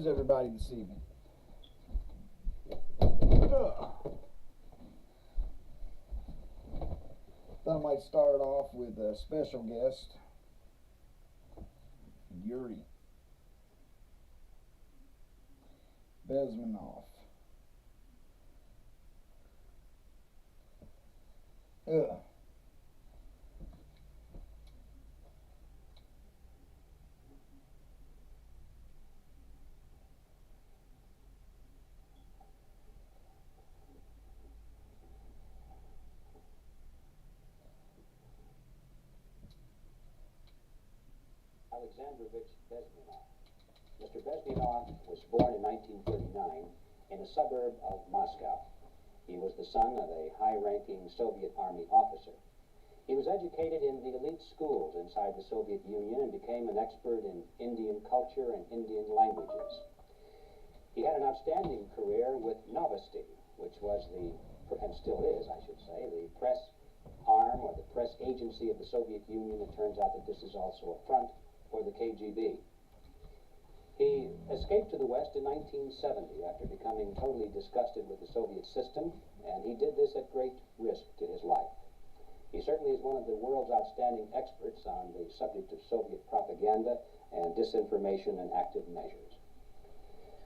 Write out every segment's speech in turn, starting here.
is everybody this evening? Thought I might start off with a special guest, Yuri Bezmenov. Alexandrovich Bezmenov. Mr. Bezmenov was born in 1939 in a suburb of Moscow. He was the son of a high-ranking Soviet Army officer. He was educated in the elite schools inside the Soviet Union and became an expert in Indian culture and Indian languages. He had an outstanding career with Novosti, which was and still is, I should say, the press arm or the press agency of the Soviet Union. It turns out that this is also a front for the KGB. He escaped to the West in 1970 after becoming totally disgusted with the Soviet system, and he did this at great risk to his life. He certainly is one of the world's outstanding experts on the subject of Soviet propaganda and disinformation and active measures.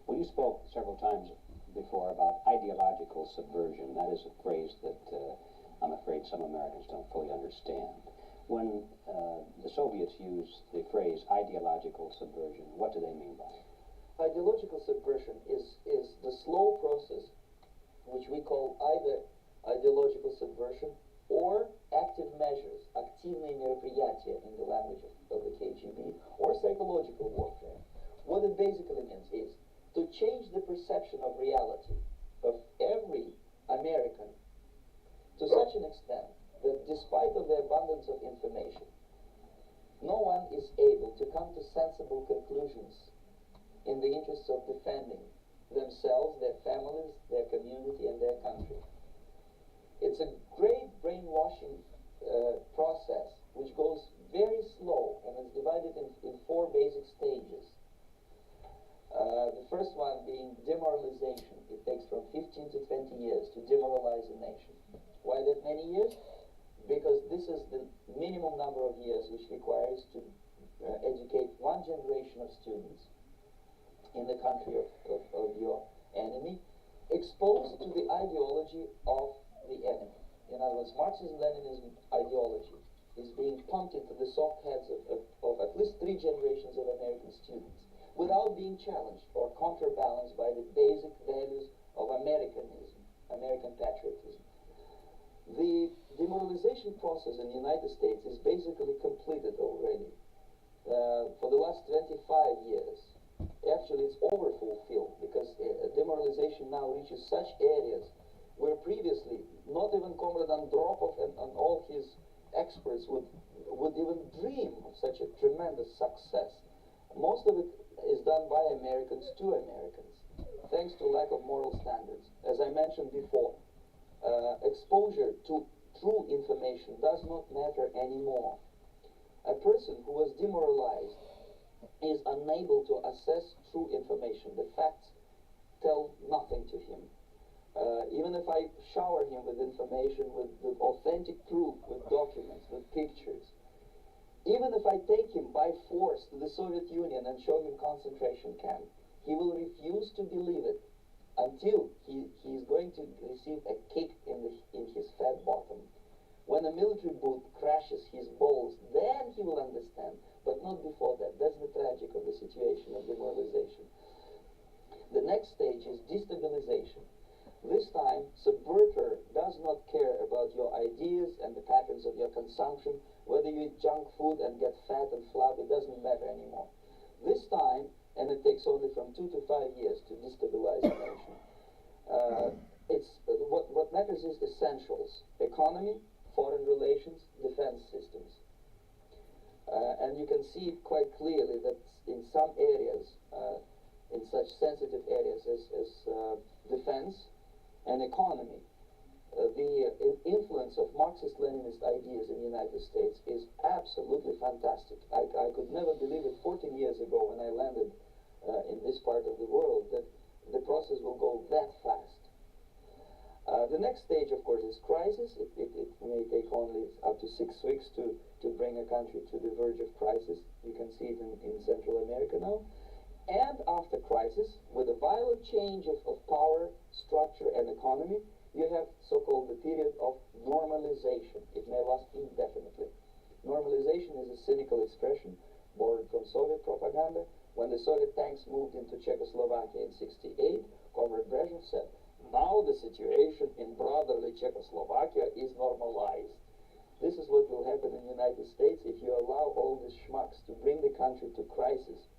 Well, you spoke several times before about ideological subversion. That is a phrase that I'm afraid some Americans don't fully understand. When the Soviets use the phrase ideological subversion, what do they mean by it? Ideological subversion is the slow process which we call either ideological subversion or active measures, активные мероприятия in the language of the KGB, or psychological warfare. What it basically means is to change the perception of reality of every American to such an extent that despite of the abundance of information, no one is able to come to sensible conclusions in the interests of defending themselves, their families, their community, and their country. It's a great brainwashing process which goes very slow and is divided in four basic stages. The first one being demoralization. It takes from 15 to 20 years to demoralize a nation. Why that many years? Because this is the minimum number of years which requires to educate one generation of students in the country of your enemy, exposed to the ideology of the enemy. In other words, Marxism-Leninism ideology is being pumped into the soft heads of at least 3 generations of American students without being challenged or counterbalanced by the basic values of Americanism, American patriotism. The demoralization process in the United States is basically completed already. For the last 25 years, actually it's overfulfilled because demoralization now reaches such areas where previously not even Comrade Andropov and all his experts would even dream of such a tremendous success. Most of it is done by Americans to Americans, thanks to lack of moral standards. As I mentioned before, exposure to true information does not matter anymore. A person who was demoralized is unable to assess true information. The facts tell nothing to him. Even if I shower him with information, with authentic proof, with documents, with pictures, even if I take him by force to the Soviet Union and show him concentration camp, he will refuse to believe it until he is going to receive a kick in his fat bottom. When a military boot crashes his balls, then he will understand, but not before that. That's the tragic of the situation of demoralization. The next stage is destabilization. This time, subverter does not care about your ideas and the patterns of your consumption, whether you eat junk food and get fat and flabby, it doesn't matter anymore. This time, and it takes only from 2 to 5 years to destabilize a nation. What matters is essentials: economy, foreign relations, defense systems. And you can see it quite clearly that in some areas, in such sensitive areas as defense and economy, the influence of Marxist-Leninist ideas in the United States is absolutely fantastic. I could never believe it 14 years ago when I landed in this part of the world that the process will go that fast. The next stage, of course, is crisis. It may take only up to 6 weeks to bring a country to the verge of crisis. You can see it in Central America now. And after crisis, with a violent change of power, structure, and economy, you have so-called the period of normalization. It may last indefinitely. Normalization is a cynical expression borrowed from Soviet propaganda. When the Soviet tanks moved into Czechoslovakia in '68, Comrade Brezhnev said, now the situation in brotherly Czechoslovakia is normalized. This is what will happen in the United States if you allow all these schmucks to bring the country to crisis,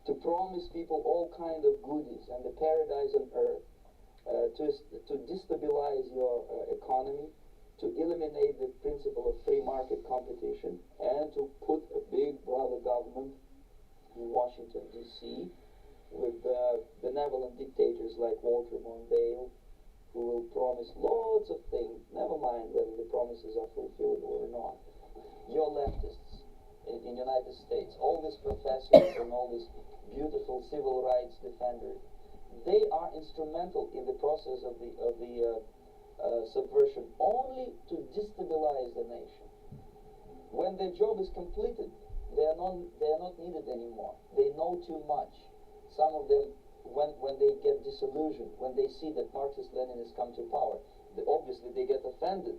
to promise people all kind of goodies and the paradise on earth, to destabilize your economy, to eliminate the principle of free market competition, and to put a big brother government in Washington, D.C., with benevolent dictators like Walter Mondale, who will promise lots of things, never mind whether the promises are fulfilled or not. Your leftists in the United States, all these professors and all these beautiful civil rights defenders, they are instrumental in the process of the subversion only to destabilize the nation. When their job is completed, they are not needed anymore. They know too much. Some of them, when they get disillusioned, when they see that Marxist-Leninists come to power, obviously they get offended.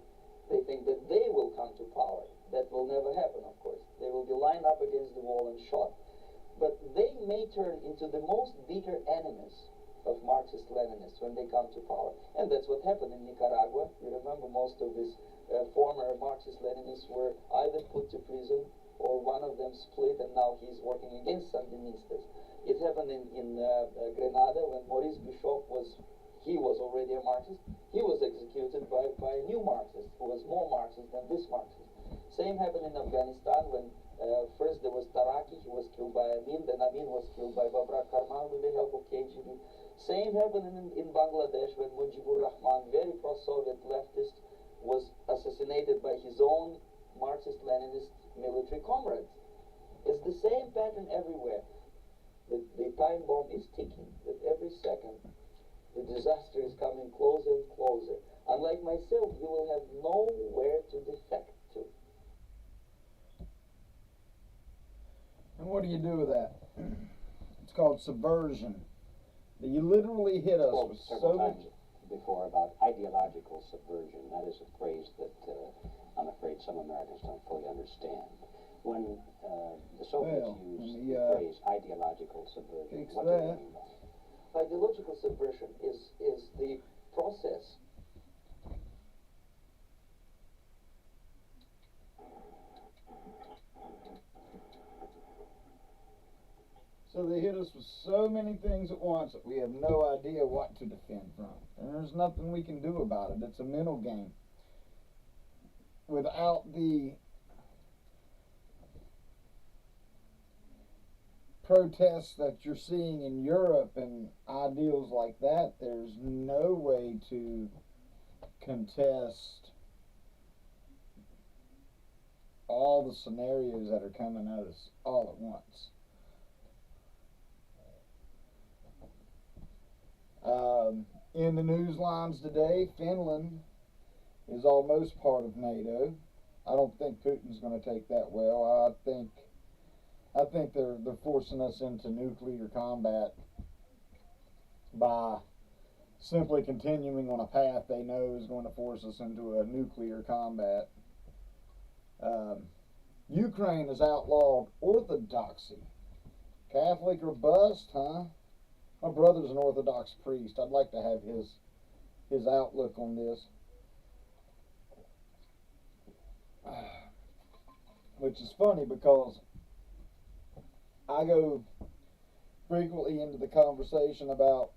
They think that they will come to power. That will never happen, of course. They will be lined up against the wall and shot. But they may turn into the most bitter enemies of Marxist-Leninists when they come to power. And that's what happened in Nicaragua. You remember most of these former Marxist-Leninists were either put to prison or one of them split, and now he's working against Sandinistas. It happened in Grenada when Maurice Bishop was already a Marxist. He was executed by a new Marxist who was more Marxist than this Marxist. Same happened in Afghanistan when first there was Taraki, he was killed by Amin, then Amin was killed by Babrak Karmal with the help of KGB. Same happened in Bangladesh when Mujibur Rahman, very pro-Soviet leftist, was assassinated by his own Marxist-Leninist military comrades. It's the same pattern everywhere. The time bomb is ticking, that every second the disaster is coming closer and closer. Unlike myself, you will have nowhere to defect to. And what do you do with that? It's called subversion. You literally hit us with several so times before about ideological subversion. That is a phrase that I'm afraid some Americans don't fully understand. When the Soviets used the phrase ideological subversion, what do you mean by that? Ideological subversion is the process So they hit us with so many things at once that we have no idea what to defend from. And there's nothing we can do about it. It's a mental game. Without the protests that you're seeing in Europe and ideals like that, there's no way to contest all the scenarios that are coming at us all at once. In the news lines today, Finland is almost part of NATO. I don't think Putin's going to take that well. I think they're forcing us into nuclear combat by simply continuing on a path they know is going to force us into a nuclear combat. Ukraine has outlawed orthodoxy. Catholic or bust, huh? My brother's an Orthodox priest. I'd like to have his outlook on this. Which is funny because I go frequently into the conversation about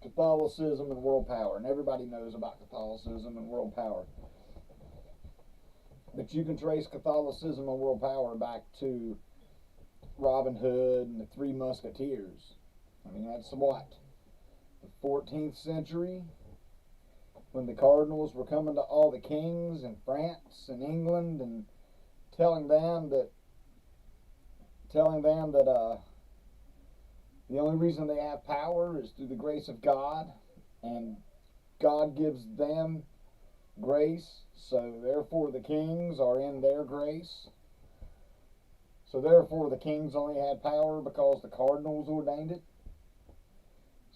Catholicism and world power, and everybody knows about Catholicism and world power. But you can trace Catholicism and world power back to Robin Hood and the Three Musketeers. I mean, that's what? The 14th century? When the cardinals were coming to all the kings in France and England and telling them that The only reason they have power is through the grace of God, and God gives them grace, so therefore the kings are in their grace. So therefore the kings only had power because the cardinals ordained it.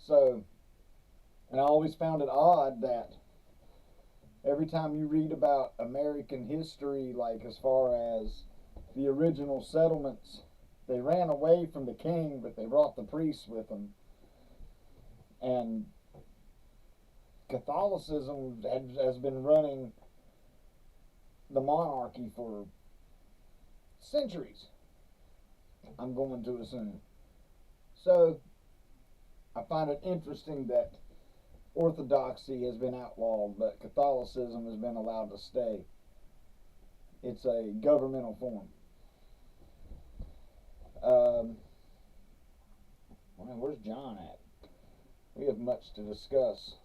So, and I always found it odd that every time you read about American history, like as far as the original settlements, they ran away from the king, but they brought the priests with them. And Catholicism has been running the monarchy for centuries, I'm going to assume. So I find it interesting that Orthodoxy has been outlawed, but Catholicism has been allowed to stay. It's a governmental form. Man, where's John at? We have much to discuss.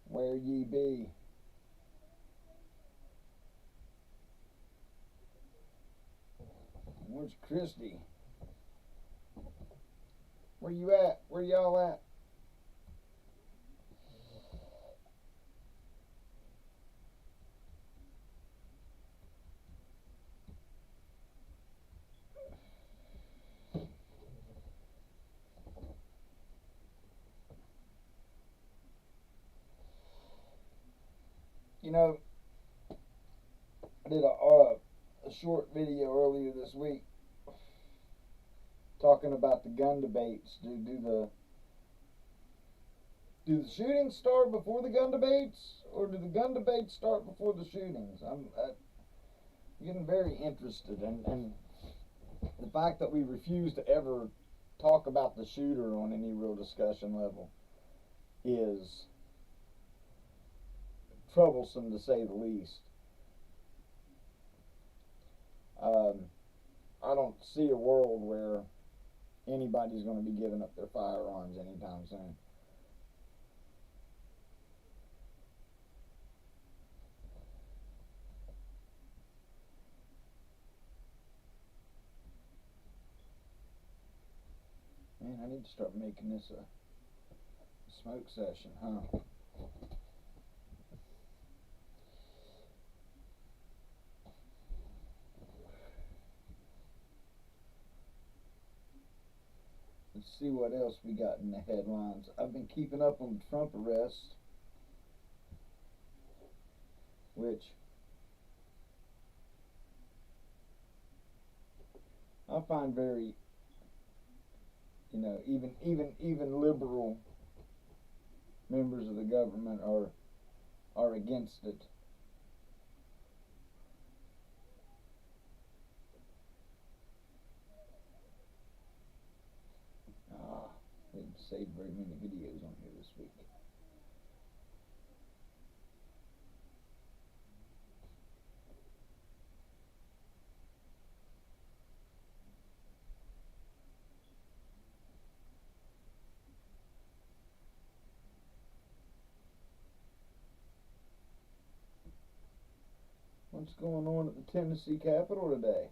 Where ye be? Where's Christy? Where you at? Where y'all at? You know, I did a short video earlier this week talking about the gun debates. Do the shootings start before the gun debates, or do the gun debates start before the shootings? I'm getting very interested, and the fact that we refuse to ever talk about the shooter on any real discussion level is troublesome, to say the least. I don't see a world where anybody's going to be giving up their firearms anytime soon. Man, I need to start making this a smoke session, huh? Let's see what else we got in the headlines. I've been keeping up on the Trump arrest, which I find very, even liberal members of the government are against it. Didn't save very many videos on here this week. What's going on at the Tennessee Capitol today?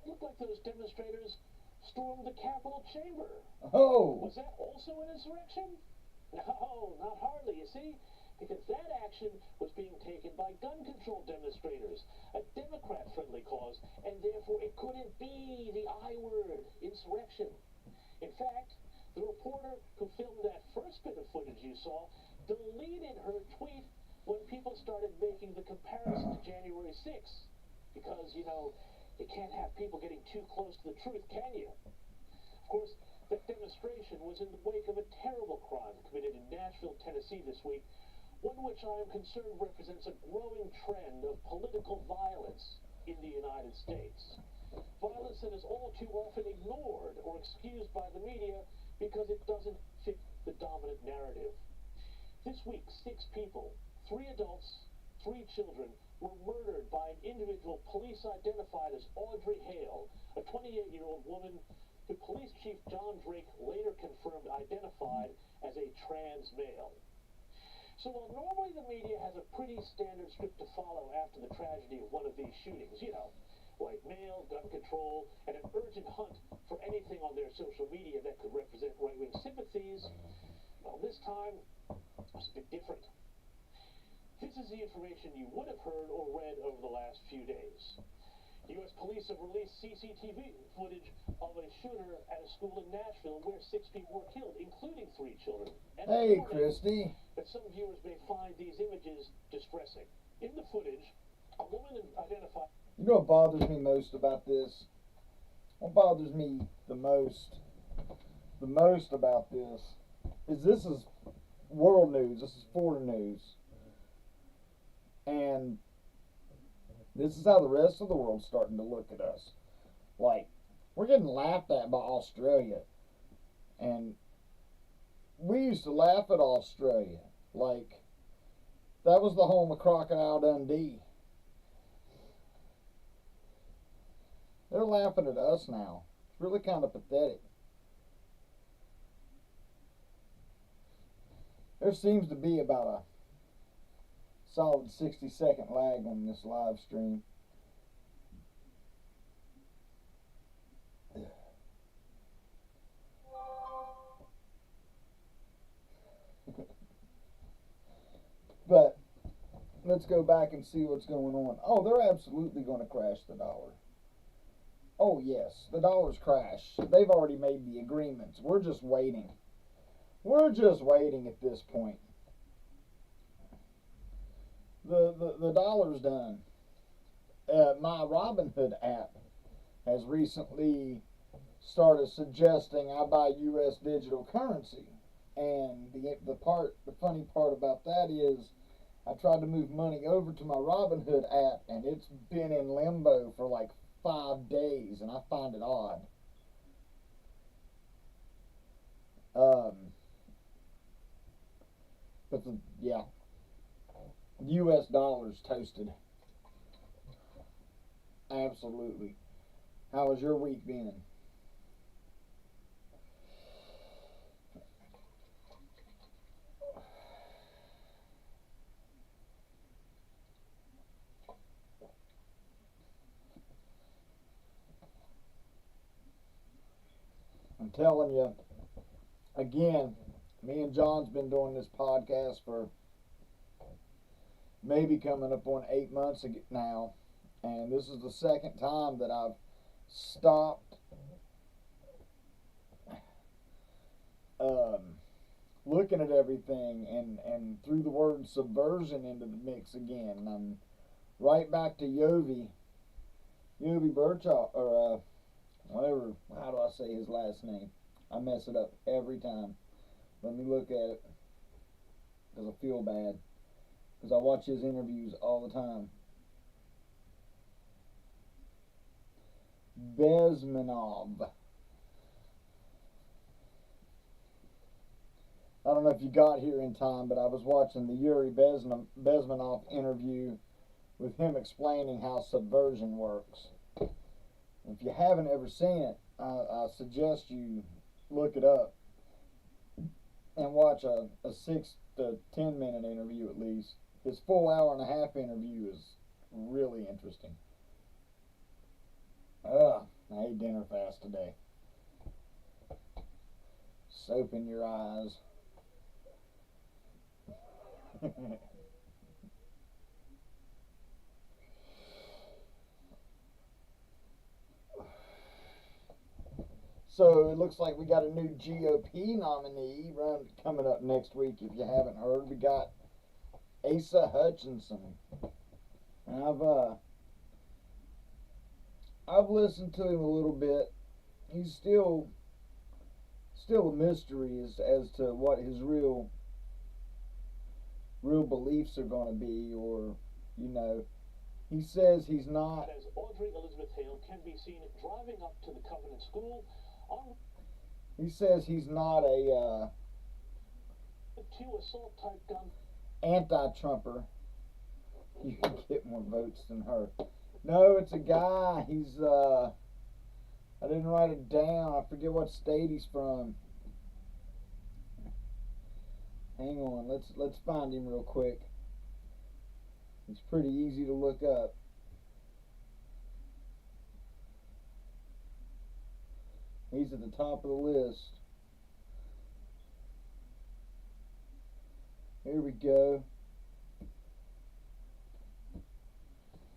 Looked like those demonstrators stormed the Capitol chamber. Oh! Was that also an insurrection? No, not hardly, you see, because that action was being taken by gun control demonstrators, a Democrat-friendly cause, and therefore it couldn't be the I word, insurrection. In fact, the reporter who filmed that first bit of footage you saw deleted her tweet when people started making the comparison to January 6th. Because, you know, you can't have people getting too close to the truth, can you? Of course, the demonstration was in the wake of a terrible crime committed in Nashville, Tennessee this week, one which I am concerned represents a growing trend of political violence in the United States. Violence that is all too often ignored or excused by the media because it doesn't fit the dominant narrative. This week, 6 people, 3 adults, 3 children, were murdered by an individual police identified as Audrey Hale, a 28-year-old woman who Police Chief John Drake later confirmed identified as a trans male. So while normally the media has a pretty standard script to follow after the tragedy of one of these shootings, you know, white male, gun control, and an urgent hunt for anything on their social media that could represent right-wing sympathies, well, this time was a bit different. This is the information you would have heard or read over the last few days. U.S. police have released CCTV footage of a shooter at a school in Nashville where 6 people were killed, including 3 children. And Hey, Christy. But some viewers may find these images distressing. In the footage, a woman identified... You know what bothers me most about this? What bothers me the most about this is world news. This is foreign news. And this is how the rest of the world's starting to look at us. Like, we're getting laughed at by Australia. And we used to laugh at Australia. Like, that was the home of Crocodile Dundee. They're laughing at us now. It's really kind of pathetic. There seems to be about a solid 60-second lag on this live stream. But let's go back and see what's going on. Oh, they're absolutely going to crash the dollar. Oh yes, the dollar's crashed. They've already made the agreements. We're just waiting. We're just waiting at this point. The dollar's done. My Robinhood app has recently started suggesting I buy U.S. digital currency, and the funny part about that is I tried to move money over to my Robinhood app, and it's been in limbo for like 5 days, and I find it odd. But yeah. U.S. dollars toasted. Absolutely. How has your week been? I'm telling you, again, me and John's been doing this podcast for maybe coming up on 8 months now, and this is the second time that I've stopped looking at everything and threw the word subversion into the mix again. And I'm right back to Yovi Birchoff, or whatever, how do I say his last name? I mess it up every time. Let me look at it, because I feel bad. Because I watch his interviews all the time. Bezmenov. I don't know if you got here in time, but I was watching the Yuri Bezmenov interview with him explaining how subversion works. If you haven't ever seen it, I suggest you look it up and watch a 6 to 10 minute interview at least. His full hour and a half interview is really interesting. I ate dinner fast today. Soap in your eyes. So it looks like we got a new GOP nominee coming up next week. If you haven't heard, we got Asa Hutchinson. And I've listened to him a little bit. He's still a mystery as to what his real beliefs are going to be, or he says he's not. As Audrey Elizabeth Hale can be seen driving up to the Covenant School on. He says he's not a Two assault type gun. anti-Trumper. You can get more votes than her. No, it's a guy. He's I didn't write it down. I forget what state he's from. Hang on, let's find him real quick. He's pretty easy to look up. He's at the top of the list. Here we go.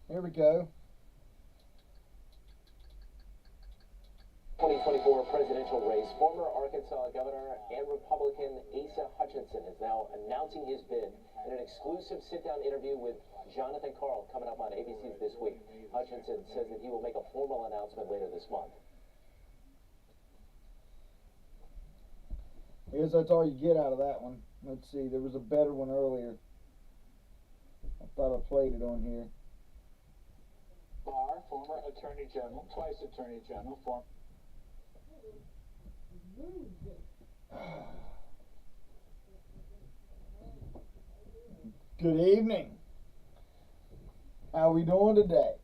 Here we go. 2024 presidential race, former Arkansas governor and Republican Asa Hutchinson is now announcing his bid in an exclusive sit-down interview with Jonathan Karl coming up on ABC's This Week. Hutchinson says that he will make a formal announcement later this month. I guess that's all you get out of that one. Let's see, there was a better one earlier. I thought I played it on here. Barr, former Attorney General, twice Attorney General, former. Good evening. How we doing today?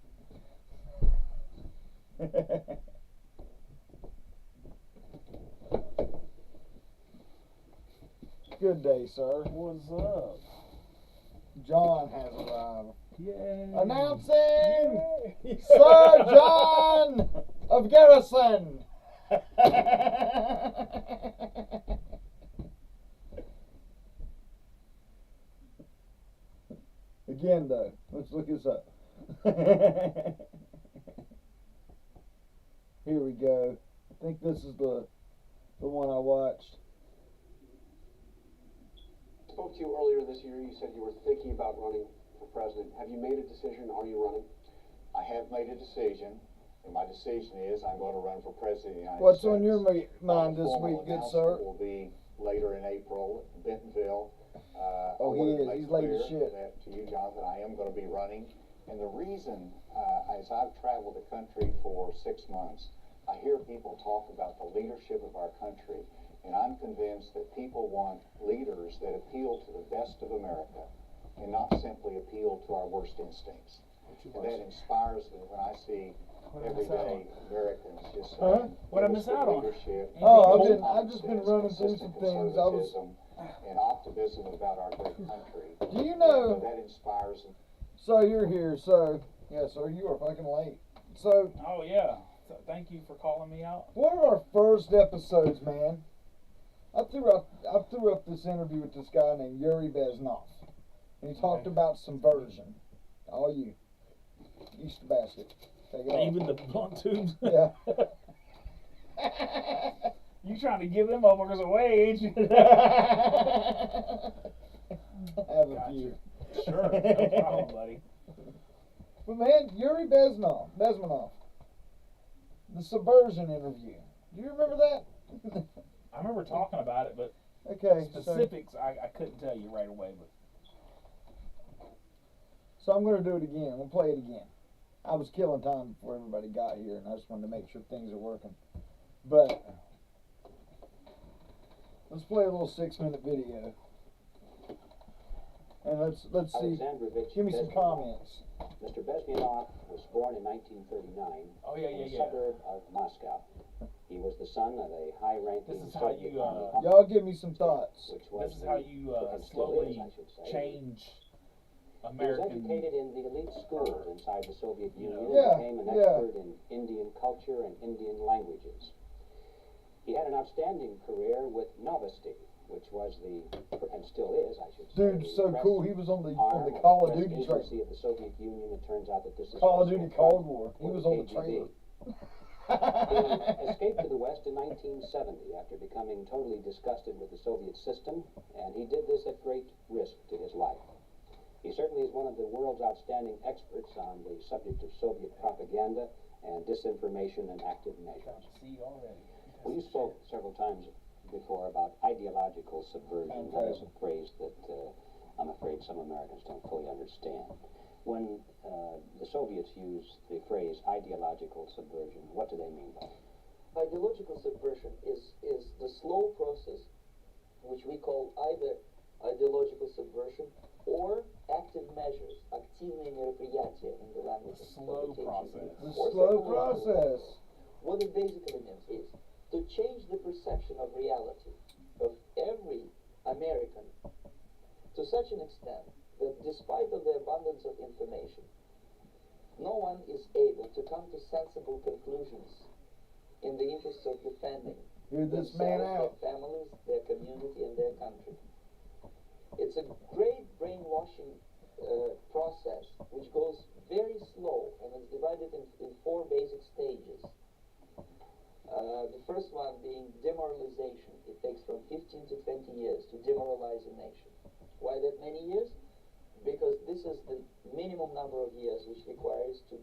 Good day, sir. What's up? John has arrived. Yay! Announcing Yay. Sir John of Garrison. Again, though, let's look this up. Here we go. I think this is the one I watched. I spoke to you earlier this year. You said you were thinking about running for president. Have you made a decision? Are you running? I have made a decision, and my decision is I'm going to run for president of the United What's States. on your mind this Formal week, good announcement sir? will be later in April, Bentonville. Oh, I wanted he to is. make He's late as clear shit. that to you, Jonathan, I am going to be running. And the reason, as I've traveled the country for 6 months, I hear people talk about the leadership of our country. And I'm convinced that people want leaders that appeal to the best of America and not simply appeal to our worst instincts. And that inspires me when I see everyday Americans just saying, What I "Give us miss the out on?" leadership." Oh, Consistent I've just been running through some things. I was. conservatism and optimism about our great country. Do you know? And that inspires me. So you're here. So yeah, sir, you are fucking late. So Oh yeah. So thank you for calling me out. one of our first episodes, man. I threw up this interview with this guy named Yuri Beznov, and he talked about subversion. All you, East basket. Take it off. Even the blunt tubes. Yeah. You trying to give them motherfuckers away, ain't you? Have a Gotcha. few. Sure, no problem, buddy. But man, Yuri Bezmenov, the subversion interview. Do you remember that? I remember talking about it, but Okay. specifics I couldn't tell you right away. But So I'm gonna do it again. We'll play it again. I was killing time before everybody got here, and I just wanted to make sure things are working. But let's play a little 6-minute video, and let's see. Alexandrovich Give me some Bezmenov. comments. Mr. Bezmenov was born in 1939 oh yeah, in a yeah. suburb of Moscow. He was the son of a high-ranking This is how Soviet you, Army Y'all give me some thoughts. which was This is how you and still is, slowly I should say. change He was American. educated in the elite schools inside the Soviet Union Yeah, and became an yeah. expert in Indian culture and Indian languages. He had an outstanding career with Novosti, which was and still is, I should say. Dude, the so press cool. He was on the arm Call of press Duty trailer. agency of the Soviet Union. It turns out that this is Call of also Duty a Cold front War. He for was the on the KGB. trailer. He escaped to the West in 1970 after becoming totally disgusted with the Soviet system, and he did this at great risk to his life. He certainly is one of the world's outstanding experts on the subject of Soviet propaganda and disinformation and active measures. See already. Well, you spoke several times before about ideological subversion. That is a phrase that I'm afraid some Americans don't fully understand. When the Soviets use the phrase ideological subversion, what do they mean by it? Ideological subversion is the slow process which we call either ideological subversion or active measures, активные мероприятия in the language of Slow process. The Or slow psychological. process. What it basically means is to change the perception of reality of every American to such an extent that despite of the abundance of information, no one is able to come to sensible conclusions in the interests of defending Hear this man themselves, out. their families, their community, and their country. It's a great brainwashing process which goes very slow and it's divided in four basic stages. The first one being demoralization. It takes from 15 to 20 years to demoralize a nation. Why that many years? Because this is the minimum number of years which requires to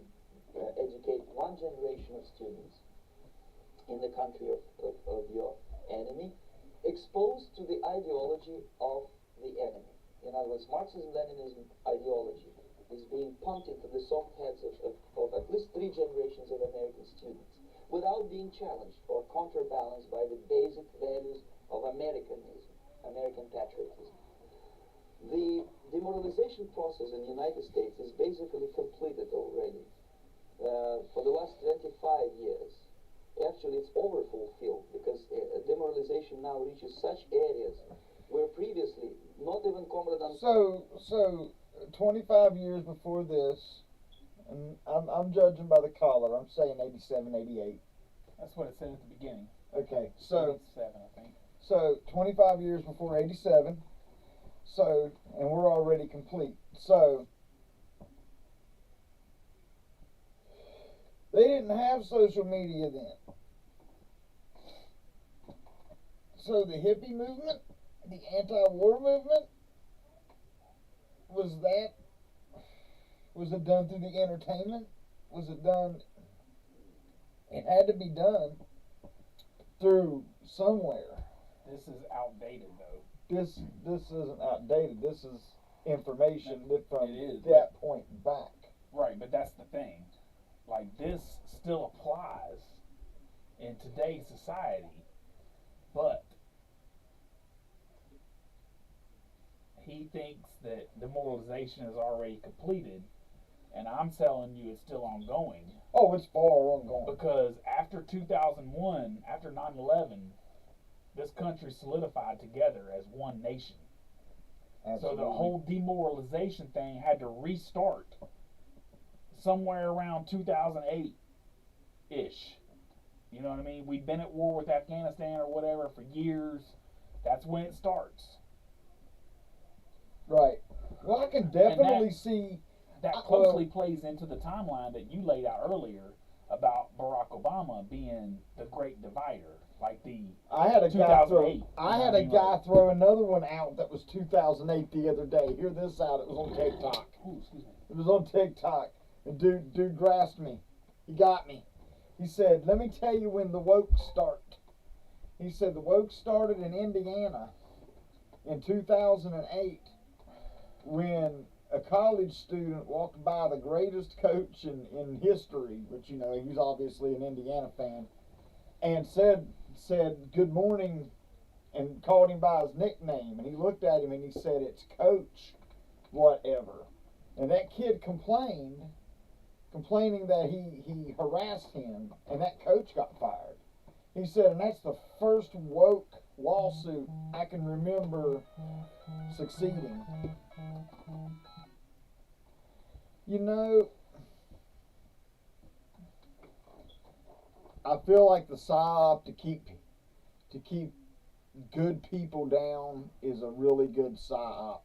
educate one generation of students in the country of your enemy, exposed to the ideology of the enemy. In other words, Marxism-Leninism ideology is being pumped into the soft heads of at least 3 generations of American students without being challenged or counterbalanced by the basic values of Americanism, American patriotism. The demoralization process in the United States is basically completed already. For the last 25 years, actually it's overfulfilled because demoralization now reaches such areas where previously not even comrade So 25 years before this, and I'm judging by the collar. I'm saying 87, 88. That's what it said at the beginning. Okay, so 87, I think. so 25 years before 87. So, and we're already complete. So they didn't have social media then. So the hippie movement, the anti-war movement, was it done through the entertainment? Was it done? It had to be done through somewhere. This is outdated, though. This isn't outdated. This is information that from It is, that point back. Right, but that's the thing. Like, this still applies in today's society, but he thinks that demoralization is already completed, and I'm telling you it's still ongoing. Oh, it's far ongoing. Because after 2001, after 9/11, this country solidified together as one nation. Absolutely. So the whole demoralization thing had to restart somewhere around 2008-ish. You know what I mean? We've been at war with Afghanistan or whatever for years. That's when it starts. Right. Well, I can definitely see. That closely plays into the timeline that you laid out earlier about Barack Obama being the great divider. Like I had a guy like, throw another one out that was 2008 the other day. Hear this out. It was on TikTok. Ooh, excuse me. It was on TikTok. And dude grasped me. He got me. He said, "Let me tell you when the woke start." He said the woke started in Indiana in 2008 when a college student walked by the greatest coach in history, which, you know, he was obviously an Indiana fan, and said good morning and called him by his nickname. And he looked at him and he said, "It's Coach whatever." And that kid complaining that he harassed him, and that coach got fired. He said, and that's the first woke lawsuit I can remember succeeding. You know, I feel like the psyop to keep good people down is a really good psyop.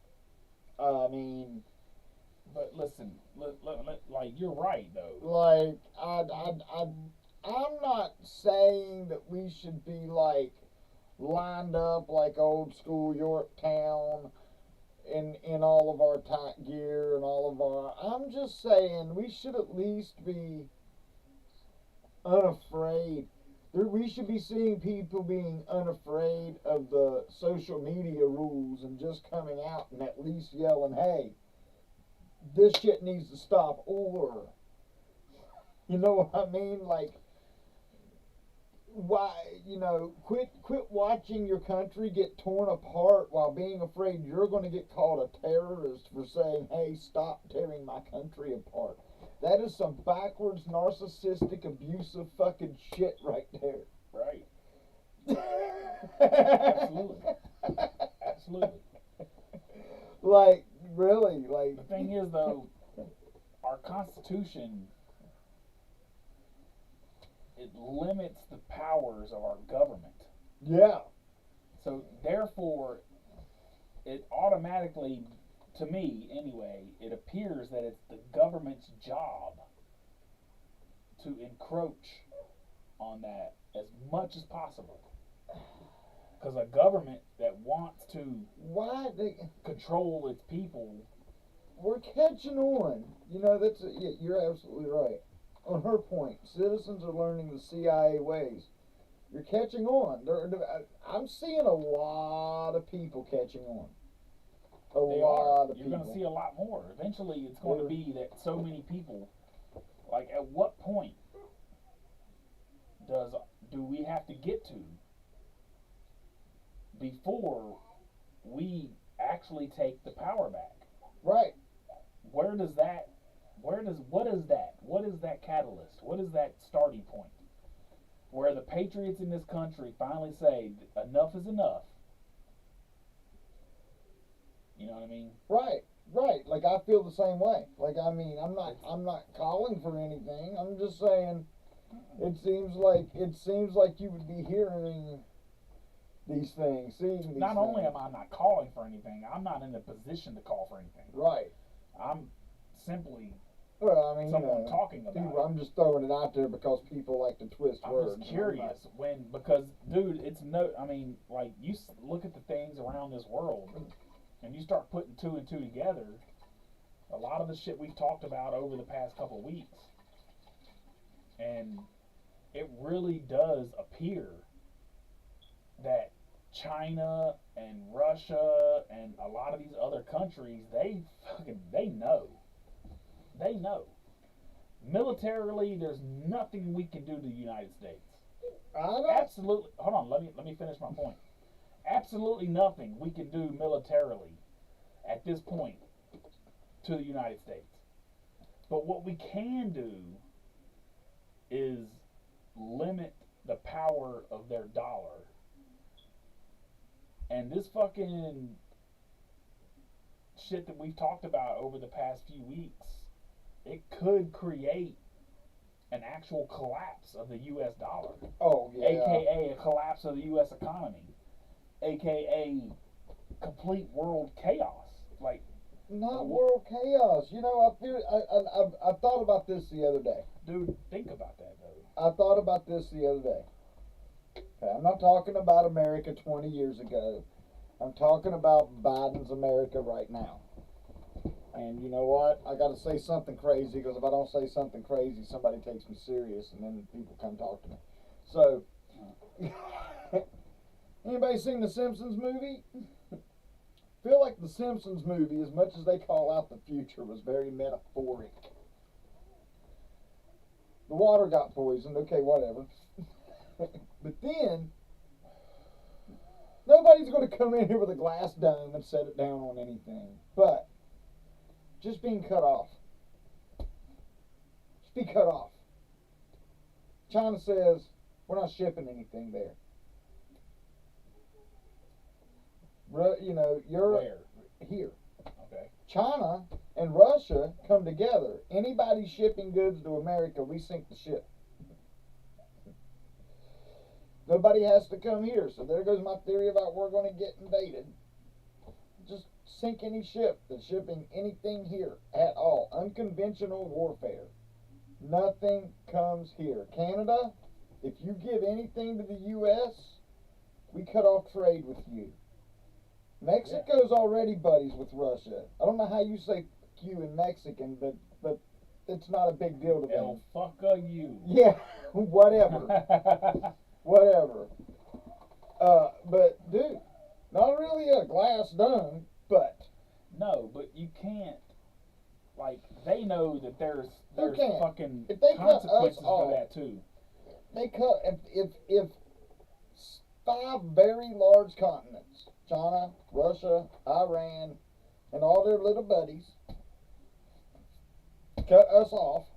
I mean, but listen, like, you're right though. Like, I'm not saying that we should be like lined up like old school Yorktown in all of our tight gear and all of our. I'm just saying we should at least be unafraid. We should be seeing people being unafraid of the social media rules and just coming out and at least yelling, "Hey, this shit needs to stop," or, you know what I mean? Like, why, quit watching your country get torn apart while being afraid you're going to get called a terrorist for saying, "Hey, stop tearing my country apart." That is some backwards, narcissistic, abusive fucking shit right there. Right. Absolutely. Absolutely. Like, really, like. The thing is, though, our Constitution, it limits the powers of our government. Yeah. So, therefore, it automatically, to me anyway, it appears that it's the government's job to encroach on that as much as possible. Because a government that wants to control its people. We're catching on. You're absolutely right. On her point, citizens are learning the CIA ways. You're catching on. I'm seeing a lot of people catching on. You're going to see a lot more. Eventually, it's going to be that so many people. Like, at what point do we have to get to before we actually take the power back? Right. What is that catalyst? What is that starting point? Where the patriots in this country finally say, enough is enough. You know what I mean? Right. Like, I feel the same way. Like, I mean, I'm not calling for anything. I'm just saying it seems like you would be hearing these things, seeing these things. Not only am I not calling for anything, I'm not in a position to call for anything. Right. I'm simply someone talking about people, it. I'm just throwing it out there because people like to twist words. I'm just curious because, dude, like, you look at the things around this world and you start putting two and two together, a lot of the shit we've talked about over the past couple of weeks, and it really does appear that China and Russia and a lot of these other countries, they know. They know. Militarily, there's nothing we can do to the United States. Absolutely. Hold on, let me finish my point. Absolutely nothing we can do militarily at this point to the United States. But what we can do is limit the power of their dollar. And this fucking shit that we've talked about over the past few weeks, it could create an actual collapse of the U.S. dollar. Oh, yeah. AKA a collapse of the U.S. economy. AKA complete world chaos. Like, not world chaos. I thought about this the other day. Dude, think about that, though. I thought about this the other day. Okay, I'm not talking about America 20 years ago. I'm talking about Biden's America right now. And you know what? I got to say something crazy, because if I don't say something crazy, somebody takes me serious, and then people come talk to me. So, anybody seen the Simpsons movie? Feel like the Simpsons movie, as much as they call out the future, was very metaphoric. The water got poisoned, okay, whatever. But then, nobody's going to come in here with a glass dome and set it down on anything. But, just being cut off. Just be cut off. China says, we're not shipping anything there. Europe, where? Here. Okay. China and Russia come together. Anybody shipping goods to America, we sink the ship. Nobody has to come here. So there goes my theory about we're going to get invaded. Just sink any ship that's shipping anything here at all. Unconventional warfare. Nothing comes here. Canada, if you give anything to the U.S., we cut off trade with you. Mexico's already buddies with Russia. I don't know how you say you in Mexican, but it's not a big deal to them. El fuck you. Yeah, whatever. Whatever. But dude, not really a glass dome, but No, but you can't. Like, they know that there's can't? fucking If they cut us consequences for off, that too. they cut if 5 very large continents, China, Russia, Iran, and all their little buddies, cut us off.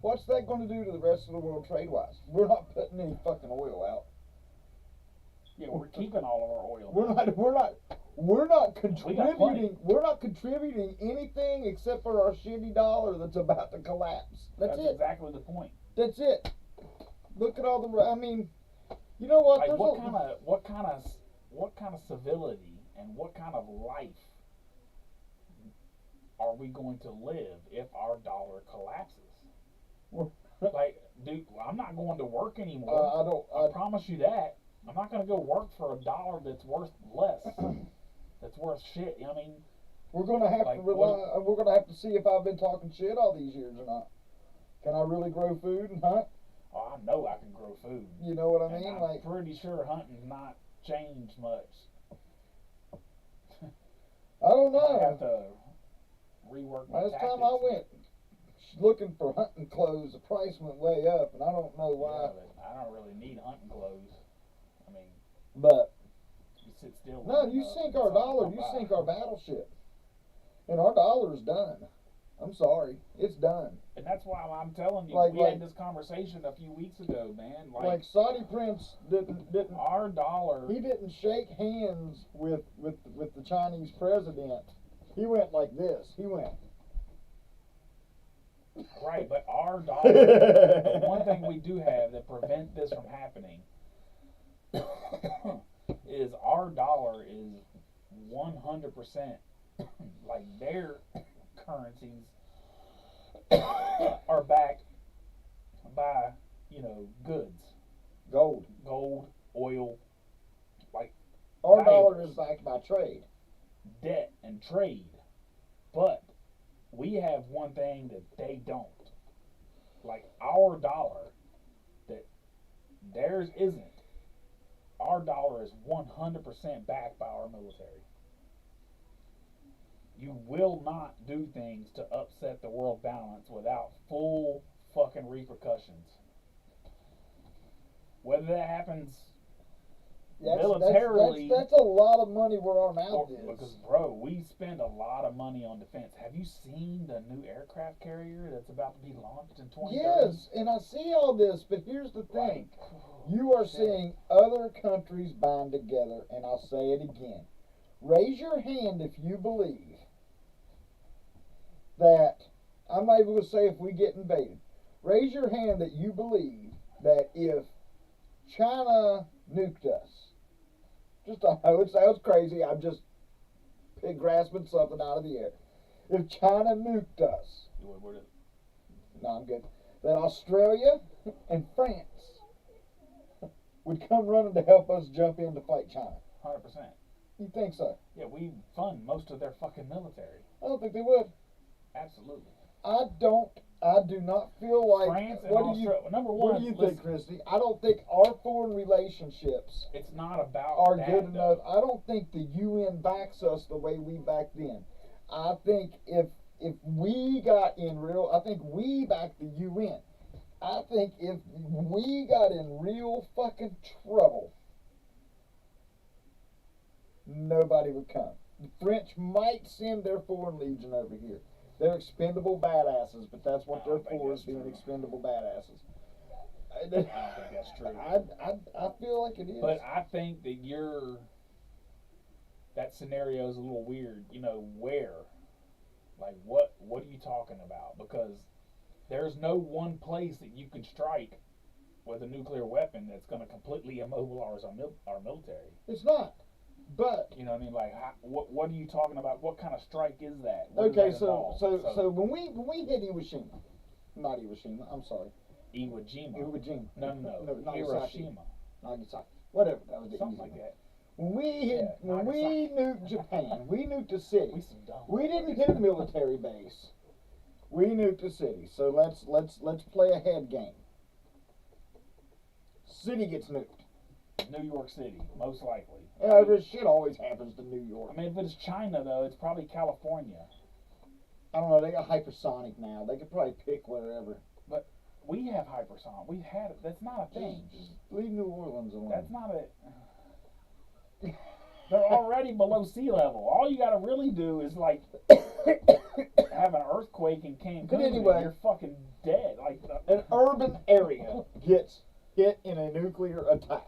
What's that going to do to the rest of the world trade-wise? We're not putting any fucking oil out. Yeah, we're keeping all of our oil. We're not We got plenty. contributing. We're not contributing anything except for our shitty dollar that's about to collapse. That's it. Exactly the point. That's it. Look at all the. I mean, you know what? Like, There's what kind of civility and what kind of life are we going to live if our dollar collapses? Like, dude, I'm not going to work anymore. I promise you that. I'm not going to go work for a dollar that's worth less. That's worth shit. I mean, we're going to have like, to rely. We're going to have to see if I've been talking shit all these years or not. Can I really grow food and hunt? Oh, I know I can grow food. You know what I And mean? I'm Like, pretty sure hunting's not changed much. I don't I have know. to rework my Last tactics. time I went looking for hunting clothes, the price went way up, and I don't know why. Yeah, but I don't really need hunting clothes. I mean, But you sit still. no, long you enough, sink and our something dollar, come you by. sink our battleship, and our dollar's done. I'm sorry, it's done. And that's why I'm telling you, Like- we had this conversation a few weeks ago, man. Like Saudi Prince didn't our dollar. he didn't shake hands with the Chinese president. He went like this. He went. Right, but our dollar. The one thing we do have that prevent this from happening is our dollar is 100% like their currencies are backed by, goods, Gold. gold, oil, like Our dollar valuables, is backed by trade. debt, and trade. But we have one thing that they don't. Like our dollar, that theirs isn't. Our dollar is 100% backed by our military. You will not do things to upset the world balance without full fucking repercussions. Whether that happens militarily, That's a lot of money where our mouth because, is. bro, we spend a lot of money on defense. Have you seen the new aircraft carrier that's about to be launched in 2030? Yes, and I see all this, but here's the thing. Like, You are shit. seeing other countries bind together, and I'll say it again. Raise your hand if you believe that, I'm not even going to say if we get invaded. Raise your hand that you believe that if China nuked us, I know it sounds crazy, I'm just grasping something out of the air. If China nuked us, no, I'm good, that Australia and France would come running to help us jump in to fight China. 100%. You think so? Yeah, we fund most of their fucking military. I don't think they would. Absolutely. I do not feel like. France and What do you? Australia. Number one, What do you listen, think, Christy? I don't think our foreign relationships it's not about are that, good though. enough. I don't think the UN backs us the way we backed them. I think if we got in real, I think we back the UN. I think if we got in real fucking trouble, nobody would come. The French might send their foreign legion over here. They're expendable badasses, but that's what I they're don't think for, that's is being true. expendable badasses. I don't think that's true. I feel like it is. But I think that that scenario is a little weird. Where? Like, what are you talking about? Because there's no one place that you can strike with a nuclear weapon that's going to completely immobilize our military. It's not. But You know what I mean? Like, what are you talking about? What kind of strike is that? What does okay, that so involve? when we hit Hiroshima, not Hiroshima. I'm sorry, Iwo Jima. Iwo Jima. No, Nagasaki. Hiroshima. Nagasaki. Whatever, that was the Something easy like one. that. When we hit, Yeah, when we nuked Japan, we nuked the city. We some dumb. We didn't hit a military base. We nuked the city. So let's play a head game. City gets nuked. New York City, most likely. Yeah, this shit always happens to New York. I mean, if it's China though, it's probably California. I don't know. They got hypersonic now. They could probably pick wherever. But we have hypersonic. We've had it. That's not a thing. Just leave New Orleans alone. That's not a. They're already below sea level. All you gotta really do is like have an earthquake in Cancun. But anyway, and you're fucking dead. Like an urban area gets hit in a nuclear attack.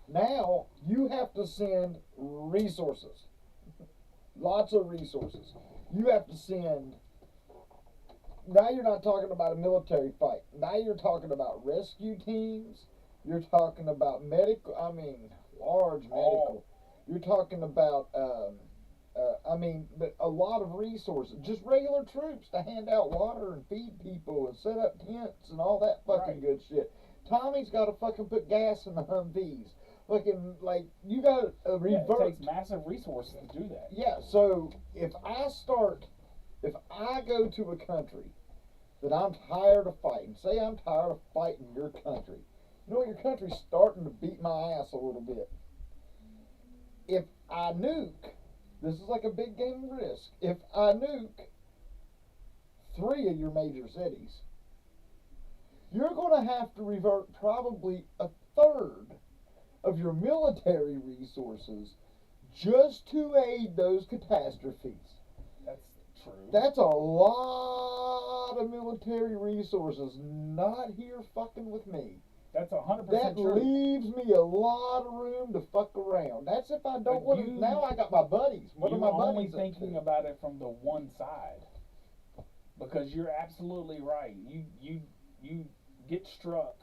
Now you have to send resources. Lots of resources. You have to send. Now you're not talking about a military fight. Now you're talking about rescue teams. You're talking about medical. I mean, large medical. You're talking about. But a lot of resources. Just regular troops to hand out water and feed people and set up tents and all that fucking good shit. Tommy's got to fucking put gas in the Humvees. Fucking, like, you got to revert. Yeah, it takes massive resources to do that. Yeah, so if I go to a country that I'm tired of fighting, say I'm tired of fighting your country, you know what, your country's starting to beat my ass a little bit. If I nuke, this is like a big game of risk. If I nuke 3 of your major cities, you're going to have to revert probably a third of your military resources just to aid those catastrophes. That's true. That's a lot of military resources not here fucking with me. That's 100% That true. leaves me a lot of room to fuck around. That's if I don't want to. Now I got my buddies. What are my You're only buddies up thinking to? about it from the one side, because you're absolutely right. You get struck.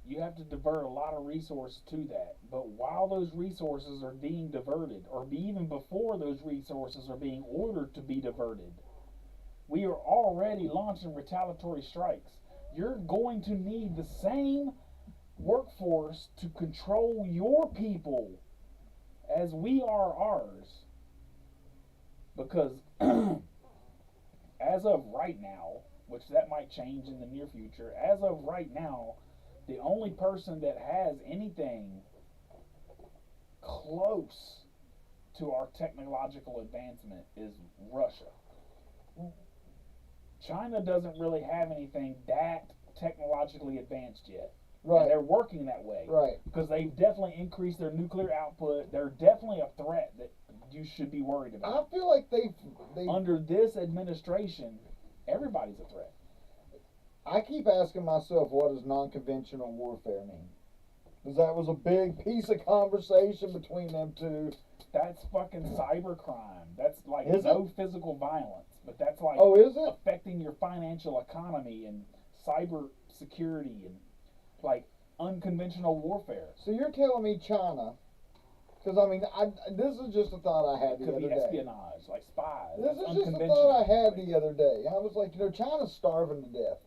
You have to divert a lot of resources to that. But while those resources are being diverted, or even before those resources are being ordered to be diverted, we are already launching retaliatory strikes. You're going to need the same workforce to control your people as we are ours. Because as of right now, which that might change in the near future, as of right now, the only person that has anything close to our technological advancement is Russia. China doesn't really have anything that technologically advanced yet. Right. And they're working that way. Right. Because they've definitely increased their nuclear output. They're definitely a threat that you should be worried I about. feel like they Under this administration, everybody's a threat. I keep asking myself, what does non-conventional warfare mean? Because that was a big piece of conversation between them two. That's fucking cybercrime. That's like Is no physical violence, but that's like Oh, is it? affecting your financial economy and cyber security and like unconventional warfare. So you're telling me China? Because I mean, this is just a thought I had the Could other be day. espionage, like spies. This That's is just a unconventional. thought I had the other day. I was like, China's starving to death.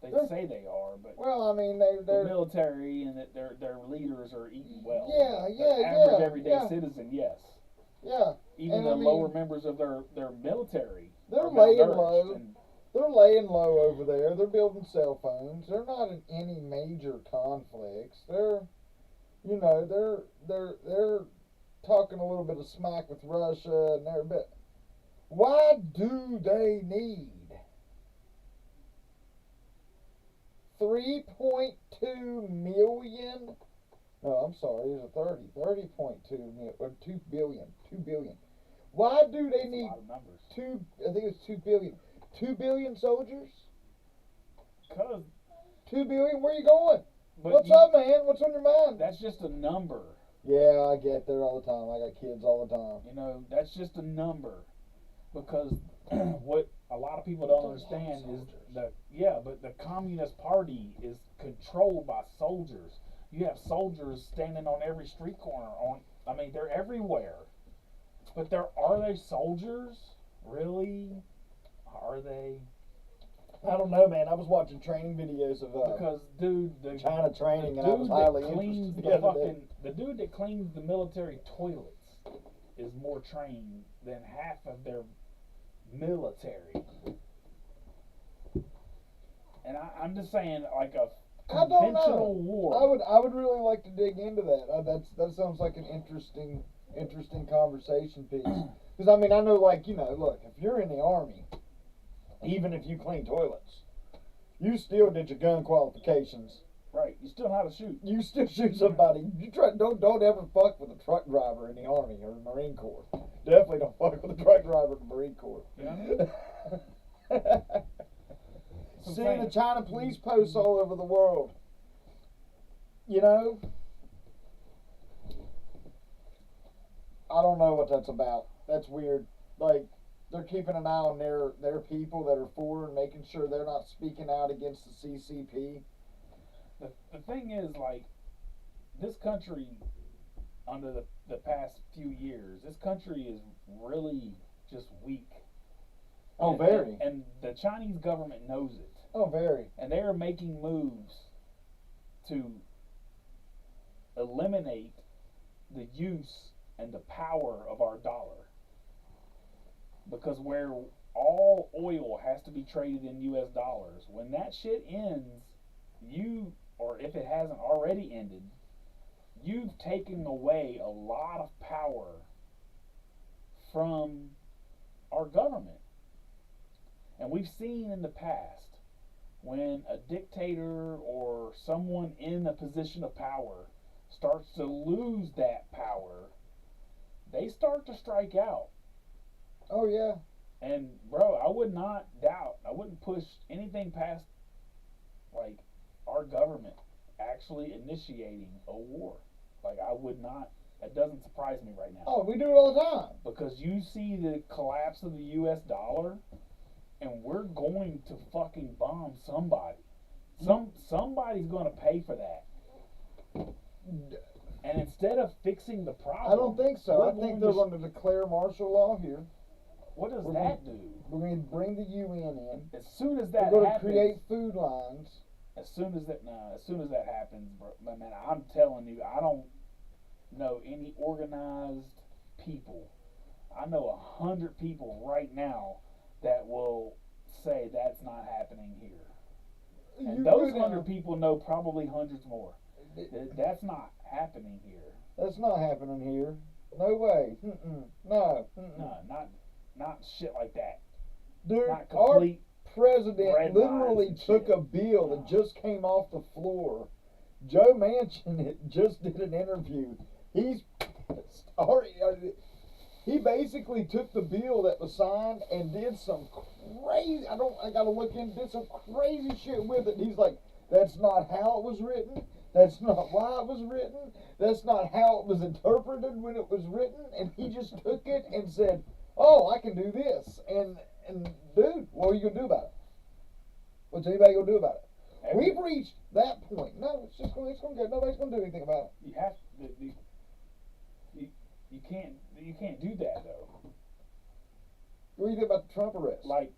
They say they are, but Well, I mean, the they're military and that their leaders are eating well. Yeah, But yeah, the average yeah, everyday yeah. citizen, yes. yeah. Even And the I mean, lower members of their military. They're are laying malnourished low. and They're laying low over there. They're building cell phones. They're not in any major conflicts. They're talking a little bit of smack with Russia and they're but why do they need 3.2 million? No, I'm sorry, there's a 30.2 million, or 2 billion. Why do they a need lot of numbers. I think it's 2 billion. 2 billion soldiers? 'Cause 2 billion? Where you going? but What's you- up, man? What's on your mind? That's just a number. Yeah, I get there all the time. I got kids all the time. You know, that's just a number. Because what a lot of people don't understand is that, but the Communist Party is controlled by soldiers. You have soldiers standing on every street corner. They're everywhere. But are they soldiers? Really? Are they? I don't know, man. I was watching training videos of Because, dude, the China training, the and I was dude highly that cleans interested. the fucking the dude that cleans the military toilets is more trained than half of their military. And I'm just saying, like a I don't know. conventional war. I would really like to dig into that. That sounds like an interesting conversation piece. Because I mean, I know, like, you know, look, if you're in the army, even if you clean toilets, you still did your gun qualifications. Right, you still know how to shoot. You still shoot somebody. Don't ever fuck with a truck driver in the Army or the Marine Corps. Definitely don't fuck with a truck driver in the Marine Corps. Yeah. Seeing the China police posts all over the world. You know? I don't know what that's about. That's weird. Like, they're keeping an eye on their people that are foreign, making sure they're not speaking out against the CCP. The thing is, like, this country, under the past few years, this country is really just weak. Oh, very. And the Chinese government knows it. Oh, very. And they are making moves to eliminate the use and the power of our dollar. Because where all oil has to be traded in US dollars, when that shit ends, or if it hasn't already ended, you've taken away a lot of power from our government. And we've seen in the past when a dictator or someone in a position of power starts to lose that power, they start to strike out. Oh, yeah. And, bro, I would not doubt, I wouldn't push anything past, like, our government actually initiating a war. Like, I would not, it doesn't surprise me right now. Oh, we do it all the time. Because you see the collapse of the US dollar, and we're going to fucking bomb somebody. Somebody's going to pay for that. And instead of fixing the problem, I don't think so. I think they're going to declare martial law here. What does that do? We're going to bring the UN in. As soon as that we're going happens, to create food lines. As soon as that happens, bro, man, I'm telling you, I don't know any organized people. I know 100 people right now that will say that's not happening here. And those 100 people know probably hundreds more. That's not happening here. That's not happening here. No way. No. No, not shit like that. Dude, not complete our president literally took a bill that just came off the floor. Joe Manchin just did an interview. He basically took the bill that was signed and did some crazy, I gotta look in, did some crazy shit with it. He's like, that's not how it was written. That's not why it was written. That's not how it was interpreted when it was written. And he just took it and said, oh, I can do this. And dude, what are you gonna do about it? What's anybody gonna do about it? We've reached that point. No, it's gonna get, nobody's gonna do anything about it. You have to, you can't do that though. What do you think about the Trump arrest? Like,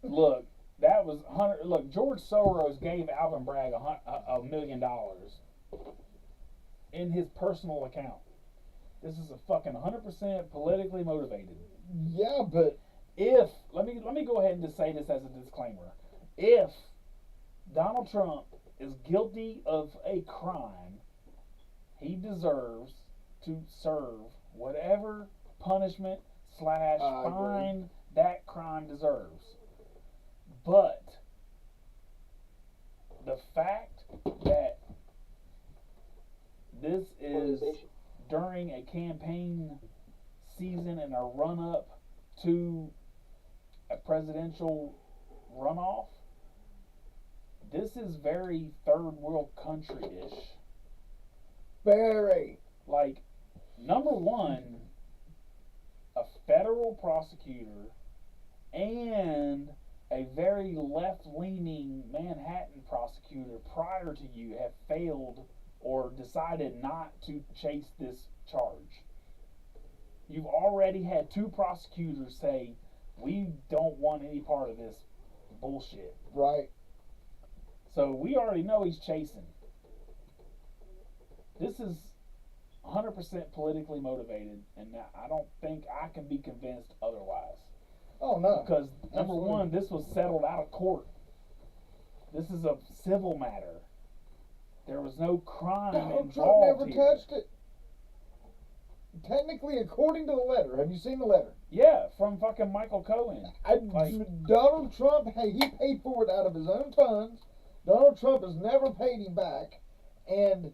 look, that was look, George Soros gave Alvin Bragg $1 million in his personal account. This is a fucking 100% politically motivated. Yeah, but if let me go ahead and just say this as a disclaimer. If Donald Trump is guilty of a crime, he deserves to serve whatever punishment / fine that crime deserves. But the fact that this is during a campaign season and a run-up to a presidential runoff, this is very third world country-ish. Very. Like, number one, a federal prosecutor and a very left-leaning Manhattan prosecutor prior to you have failed or decided not to chase this charge. You've already had 2 prosecutors say, we don't want any part of this bullshit. Right. So we already know he's chasing. This is 100% politically motivated, and I don't think I can be convinced otherwise. Oh, no. Because, number Absolutely. one, this was settled out of court. This is a civil matter. There was no crime Donald Trump involved never here. touched it. Technically, according to the letter, have you seen the letter? Yeah, from fucking Michael Cohen. Donald Trump, hey, he paid for it out of his own funds. Donald Trump has never paid him back, and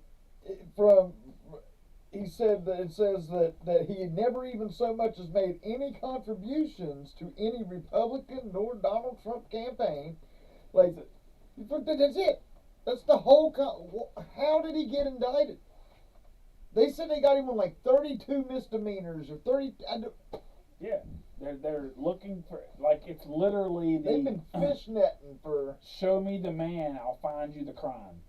he said that it says that he had never even so much as made any contributions to any Republican nor Donald Trump campaign. Like, that's it. That's the whole. How did he get indicted? They said they got him on like 32 misdemeanors or 30. Yeah, they're looking for, like, it's literally They've been fishnetting for. Show me the man, I'll find you the crime.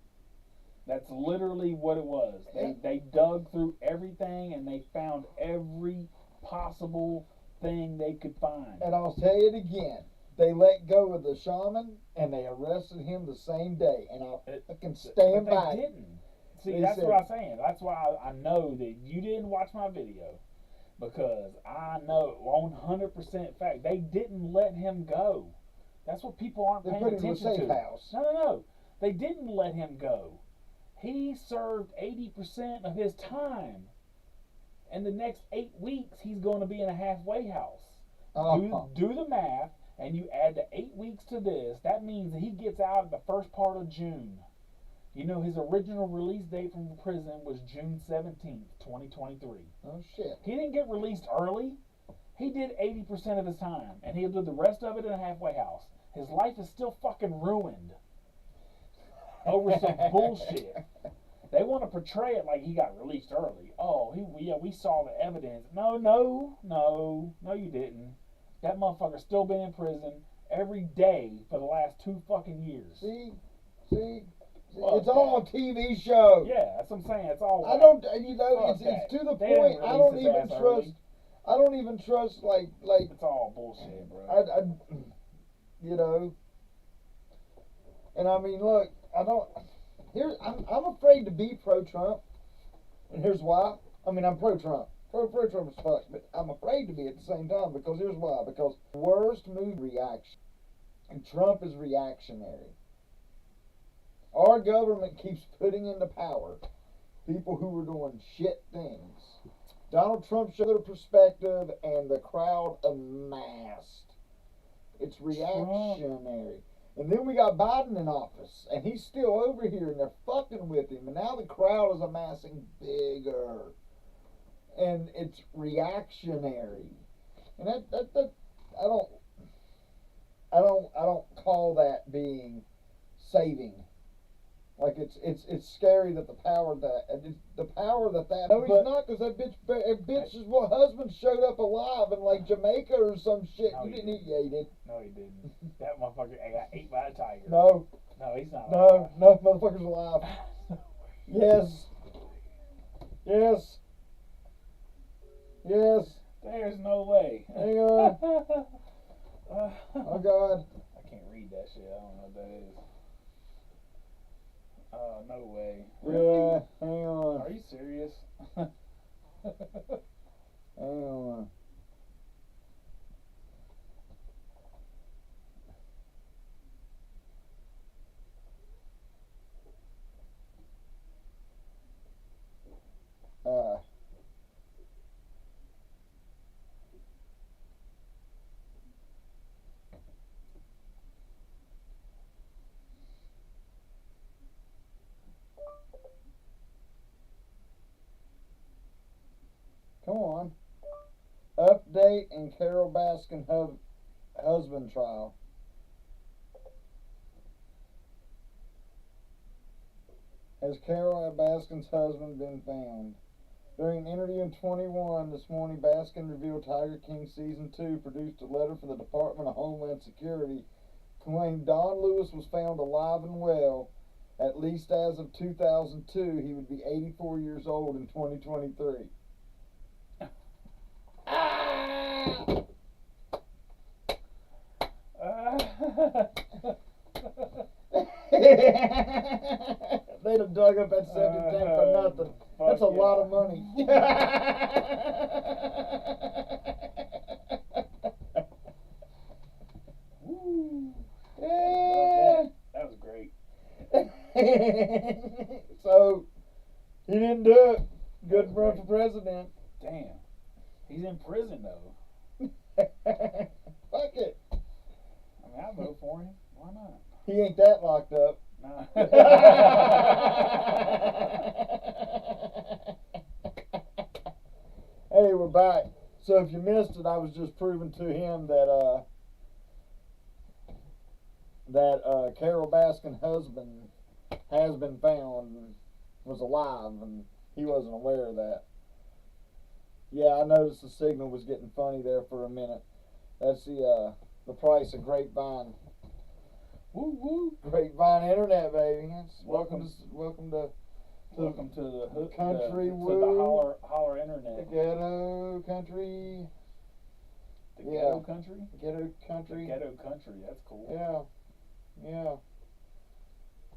That's literally what it was. They dug through everything and they found every possible thing they could find. And I'll tell you it again. They let go of the shaman and they arrested him the same day. And I can stand but by. They didn't. See, They that's said- what I'm saying. That's why I know that you didn't watch my video. Because I know 100% fact, they didn't let him go. That's what people aren't They paying put him in a attention safe to. house. No. They didn't let him go. He served 80% of his time. And the next 8 weeks, he's going to be in a halfway house. Do the math, and you add the 8 weeks to this. That means that he gets out in the first part of June. You know, his original release date from prison was June 17th, 2023. Oh, shit. He didn't get released early. He did 80% of his time, and he'll do the rest of it in a halfway house. His life is still fucking ruined over some bullshit. They want to portray it like he got released early. Oh, we saw the evidence. No, you didn't. That motherfucker's still been in prison every day for the last 2 fucking years. See? Fuck It's all a that. TV show. Yeah, that's what I'm saying. It's all. I don't, Fuck it's to the They didn't point. I release don't his even ass trust. early. I don't even trust like It's all bullshit, bro. you know. And I mean, look, I'm afraid to be pro-Trump, and here's why. I mean, I'm pro-Trump. Pro-Trump as fuck, but I'm afraid to be at the same time because here's why. Because worst move reaction, and Trump is reactionary. Our government keeps putting into power people who are doing shit things. Donald Trump showed their perspective, and the crowd amassed. It's reactionary. And then we got Biden in office, and he's still over here, and they're fucking with him. And now the crowd is amassing bigger, and it's reactionary. And that I don't call that being saving. Like it's scary that the power that no, he's not, because that bitch's husband showed up alive in like Jamaica or some shit. No, You he didn't eat, didn't. yeah, he did. No, he didn't. That motherfucker got ate by a tiger. No, he's not. no, motherfucker's alive. Yes. There's no way. Hang on. Oh God. I can't read that shit. I don't know what that is. No way. Yeah, hang on. Are you serious? Hang on. Come on. Update in Carol Baskin husband trial. Has Carol Baskin's husband been found? During an interview in 21 this morning, Baskin revealed Tiger King Season 2 produced a letter from the Department of Homeland Security claiming Don Lewis was found alive and well. At least as of 2002, he would be 84 years old in 2023. They'd have dug up that septic tank for nothing. That's a lot of money. Woo. Yeah. That was great. So he didn't do it. Good run for president. Damn. He's in prison though. Fuck it. I mean, I'll vote for him. Why not? He ain't that locked up. Nah. Hey, we're back. So if you missed it, I was just proving to him that Carol Baskin's husband has been found and was alive, and he wasn't aware of that. Yeah, I noticed the signal was getting funny there for a minute. That's the price of Grapevine. Woo woo. Grapevine Internet, baby. Welcome to the hook, country to woo. the holler internet. The ghetto country. The Yeah. ghetto country? Ghetto country. The ghetto country, that's cool. Yeah. Yeah.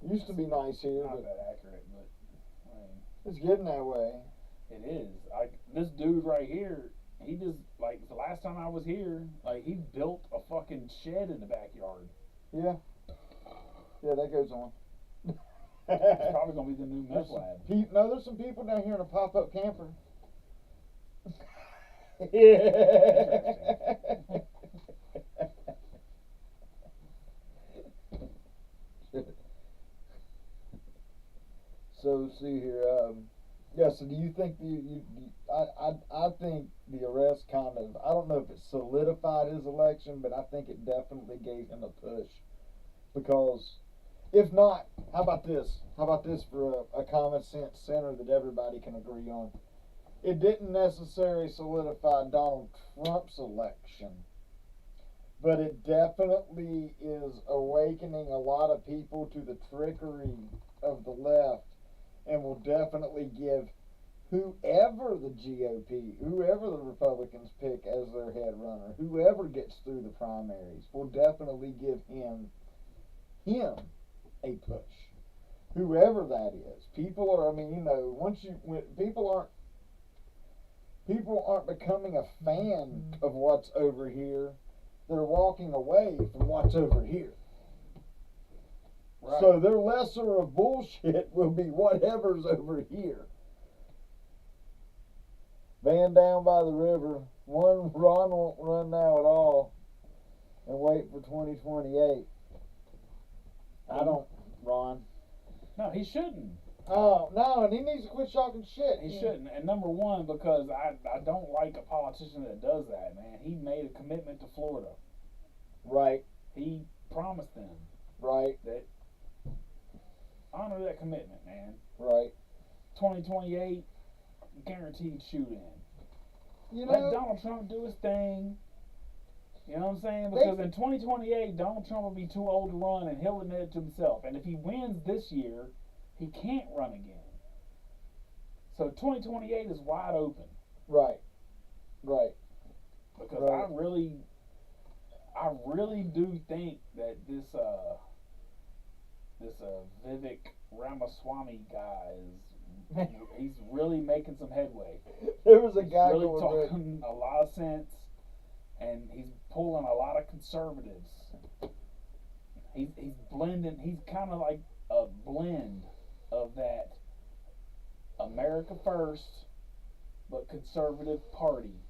Used to be nice here, Not but that accurate, but I mean, it's getting that way. it is. This dude right here, he just, like, the last time I was here, like, he built a fucking shed in the backyard. Yeah. Yeah, that goes on. It's probably gonna be the new meth lab. No, there's some people down here in a pop-up camper. So see here, yeah. So do you think I think the arrest kind of, I don't know if it solidified his election, but I think it definitely gave him a push, because if not, how about this? How about this for a common sense center that everybody can agree on? It didn't necessarily solidify Donald Trump's election, but it definitely is awakening a lot of people to the trickery of the left, and will definitely give whoever the GOP, whoever the Republicans pick as their head runner, whoever gets through the primaries, will definitely give him a push. Whoever that is. People are, I mean, you know, when people aren't becoming a fan of what's over here, they're walking away from what's over here. Right. So their lesser of bullshit will be whatever's over here. Van down by the river. Ron won't run now at all, and wait for 2028. I don't, Ron. No, he shouldn't. Oh, no, and he needs to quit talking shit. He shouldn't. And number one, because I don't like a politician that does that, man. He made a commitment to Florida. Right. He promised them. Right. That honor that commitment, man. Right. 2028, guaranteed shoot-in. You know, let Donald Trump do his thing. You know what I'm saying? Because in 2028, Donald Trump will be too old to run, and he'll admit it to himself. And if he wins this year, he can't run again. So 2028 is wide open. Right. Right. Because I really do think that this Vivek Ramaswamy guy he's really making some headway. There was a guy really talking a lot of sense, and he's pulling a lot of conservatives. He's blending. He's kind of like a blend of that America First but conservative party.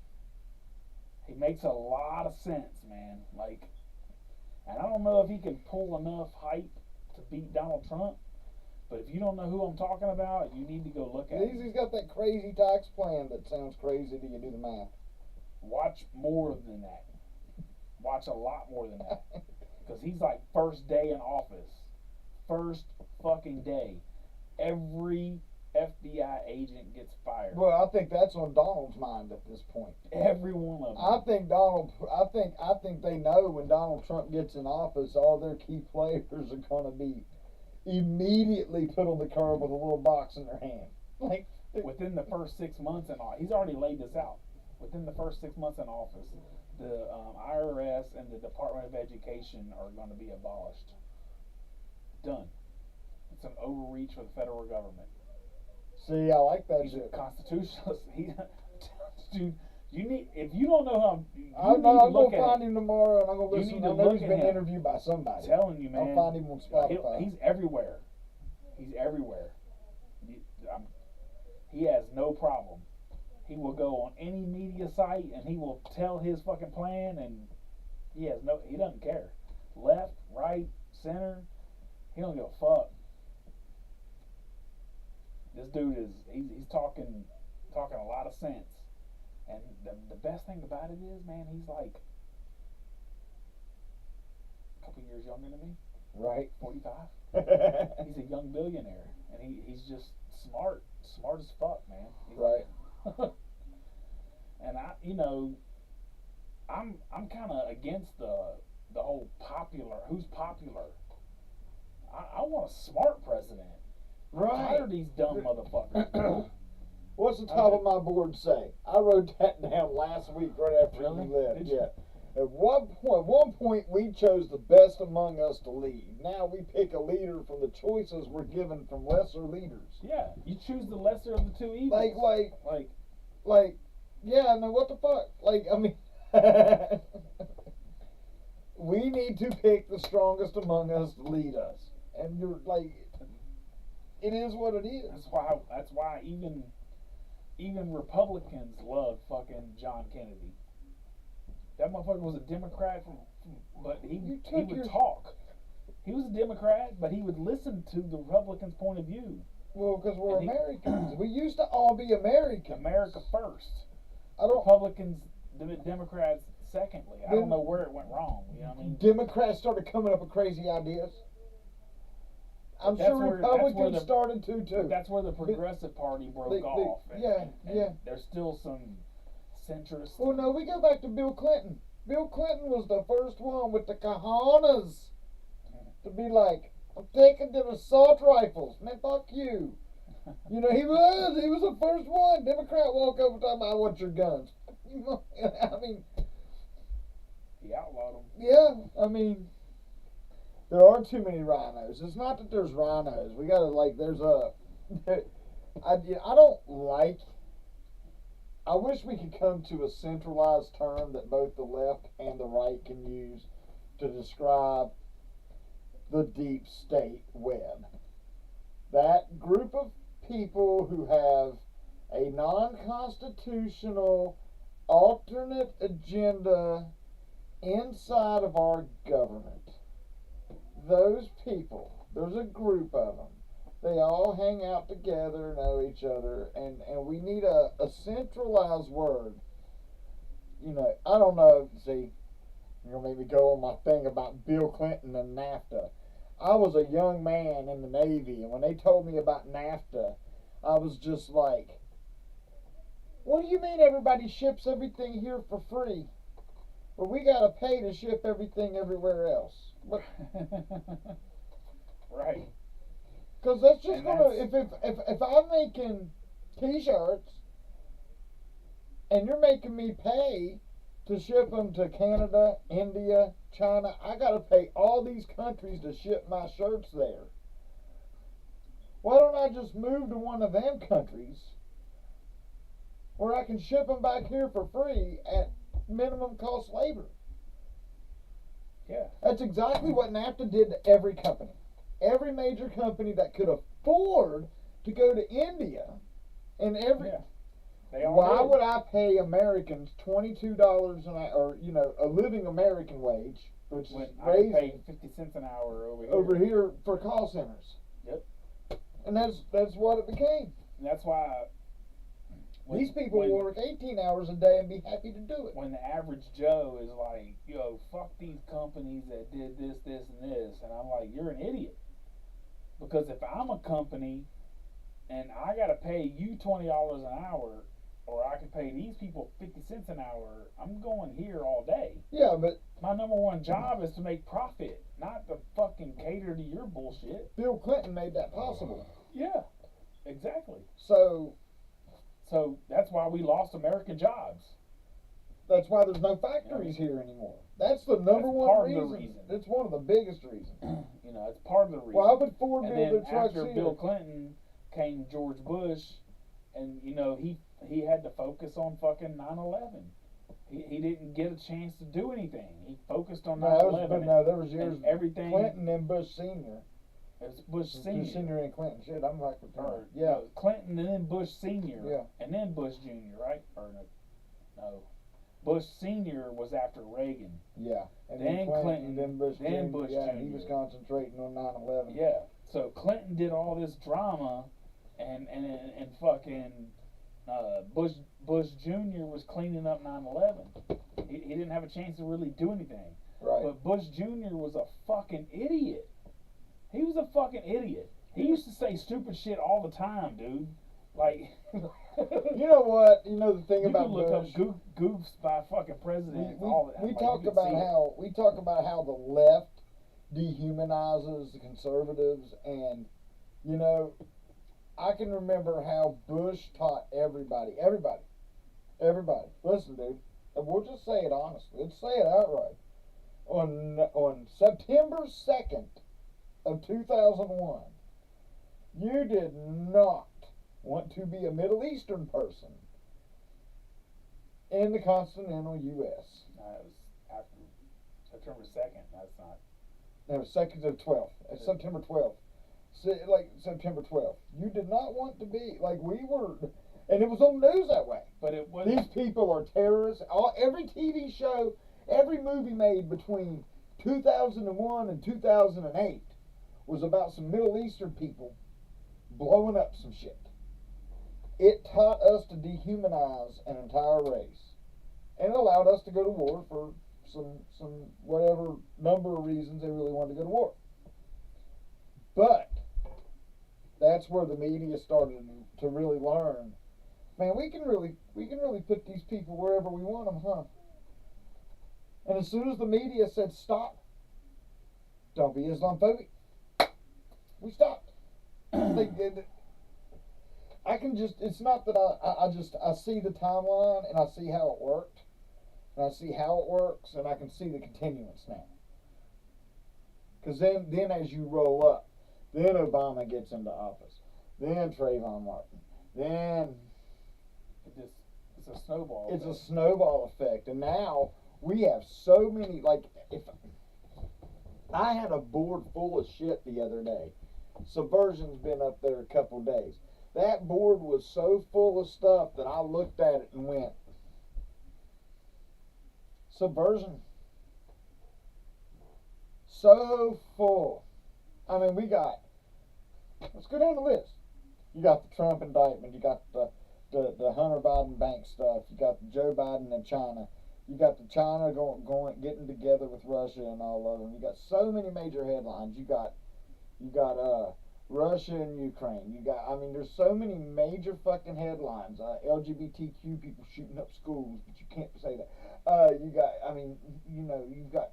He makes a lot of sense, man. Like, and I don't know if he can pull enough hype to beat Donald Trump. But if you don't know who I'm talking about, you need to go look at him. He's got that crazy tax plan that sounds crazy till you do the math. Watch more than that. Watch a lot more than that. Because he's like first day in office. First fucking day. Every FBI agent gets fired. Well, I think that's on Donald's mind at this point. Every one of them. I think they know when Donald Trump gets in office, all their key players are going to be immediately put on the curb with a little box in their hand. Like, within the first 6 months in office, he's already laid this out. Within the first 6 months in office, the IRS and the Department of Education are going to be abolished. Done. It's an overreach for the federal government. See, I like that He's a shit. constitutionalist. Dude, you need, if you don't know how, I'm gonna find him tomorrow and I'm gonna You listen. need to I know look he's at been him. interviewed by somebody. I'm telling you, man. I'll find him on Spotify. He's everywhere. He's everywhere. He has no problem. He will go on any media site and he will tell his fucking plan, and he doesn't care. Left, right, center, he don't give a fuck. This dude he's talking a lot of sense. And the best thing about it is, man, he's like a couple years younger than me. Right. 45. He's a young billionaire, and he's just smart as fuck, man. Right. And I'm kind of against the whole who's popular. I want a smart president. I'm tired of these dumb motherfuckers. What's the top of my board say? I wrote that down last week right after Really? you left. Did you? Yeah. At one point, we chose the best among us to lead. Now we pick a leader from the choices we're given from lesser leaders. Yeah, you choose the lesser of the two evils. Like, yeah, no, what the fuck? Like, I mean, we need to pick the strongest among us to lead us. And you're like, it is what it is. That's why even Republicans love fucking John Kennedy. That motherfucker was a Democrat, but he would talk. He was a Democrat, but he would listen to the Republicans' point of view. Well, because we're Americans. We used to all be Americans. America first. I don't. Republicans, Democrats secondly. I don't know where it went wrong. You know what I mean? Democrats started coming up with crazy ideas. I'm sure Republicans started to too. That's where the Progressive Party broke off. Yeah. There's still some centrist. Well, no, we go back to Bill Clinton. Bill Clinton was the first one with the cojones to be like, I'm taking them assault rifles. Man, fuck you. You know, he was the first one. Democrat walk over talking about, I want your guns. I mean, he outlawed them. Yeah, I mean, there are too many rhinos. It's not that there's rhinos. We gotta, like, I wish we could come to a centralized term that both the left and the right can use to describe the deep state web. That group of people who have a non-constitutional alternate agenda inside of our government. Those people, there's a group of them. They all hang out together, know each other, and we need a centralized word. You know, I don't know, see, you're going to make me go on my thing about Bill Clinton and NAFTA. I was a young man in the Navy, and when they told me about NAFTA, I was just like, what do you mean everybody ships everything here for free? Well, we got to pay to ship everything everywhere else. Right. Because that's just if I'm making T-shirts and you're making me pay to ship them to Canada, India, China, I got to pay all these countries to ship my shirts there. Why don't I just move to one of them countries where I can ship them back here for free at minimum cost labor? Yeah. That's exactly what NAFTA did to every company. Every major company that could afford to go to India, and why would I pay Americans $22 an hour, or a living American wage, which is raised, I pay 50 cents an hour over here for call centers? Yep. And that's what it became. And that's why these people will work 18 hours a day and be happy to do it. When the average Joe is like, yo, fuck these companies that did this, this, and this, and I'm like, you're an idiot. Because if I'm a company and I got to pay you $20 an hour, or I can pay these people 50 cents an hour, I'm going here all day. Yeah, but my number one job is to make profit, not to fucking cater to your bullshit. Bill Clinton made that possible. Yeah, exactly. So that's why we lost American jobs. That's why there's no factories here anymore. That's the number That's one part of the reason. reason. It's one of the biggest reasons. You know, it's part of the reason. Why would Ford and build then their trucks after here? Bill Clinton came George Bush, and you know he had to focus on fucking 9/11. He didn't get a chance to do anything. He focused on 9/11. But no, there was years everything. Clinton and Bush Senior. It was Bush Senior. Bush Senior and Clinton. Shit, I'm like, Or, yeah, no, Clinton and then Bush Senior. Yeah. And then Bush Junior, right? Or no. Bush Senior was after Reagan. yeah. And Then Clinton, then Bush then Jr. Bush Yeah, he Jr.. was concentrating on 9/11. Yeah. So Clinton did all this drama, and fucking Bush Jr. was cleaning up 9/11. He didn't have a chance to really do anything. Right. But Bush Jr. was a fucking idiot. He was a fucking idiot. He used to say stupid shit all the time, dude. Like, You know what? You know the thing you about can look Bush. up goofs by fucking presidents. We talk about how the left dehumanizes the conservatives, and you know, I can remember how Bush taught everybody. Listen, dude, and we'll just say it honestly. Let's say it outright. On September 2nd of 2001, you did not want to be a Middle Eastern person in the continental U.S. No, it was after September 2nd. That's not. No, 2nd of 12th. September 12th. September 12th. You did not want to be, like we were, and it was on the news that way. But it was. These people are terrorists. Every TV show, every movie made between 2001 and 2008 was about some Middle Eastern people blowing up some shit. It taught us to dehumanize an entire race, and it allowed us to go to war for some whatever number of reasons they really wanted to go to war. But that's where the media started to really learn. Man, we can really put these people wherever we want them, huh? And as soon as the media said stop, don't be Islamophobic, we stopped. I can just, it's not that I see the timeline and I see how it worked, and I see how it works, and I can see the continuance now. Because then as you roll up, then Obama gets into office, then Trayvon Martin, then It's a snowball. It's a snowball effect, and now we have so many. Like, if I had a board full of shit the other day, Subversion's been up there a couple days. That board was so full of stuff that I looked at it and went, Subversion. So full. I mean, let's go down the list. You got the Trump indictment, you got the Hunter Biden bank stuff, you got the Joe Biden and China, you got the China getting together with Russia and all of them. You got so many major headlines. You got Russia and Ukraine. There's so many major fucking headlines. LGBTQ people shooting up schools, but you can't say that. You've got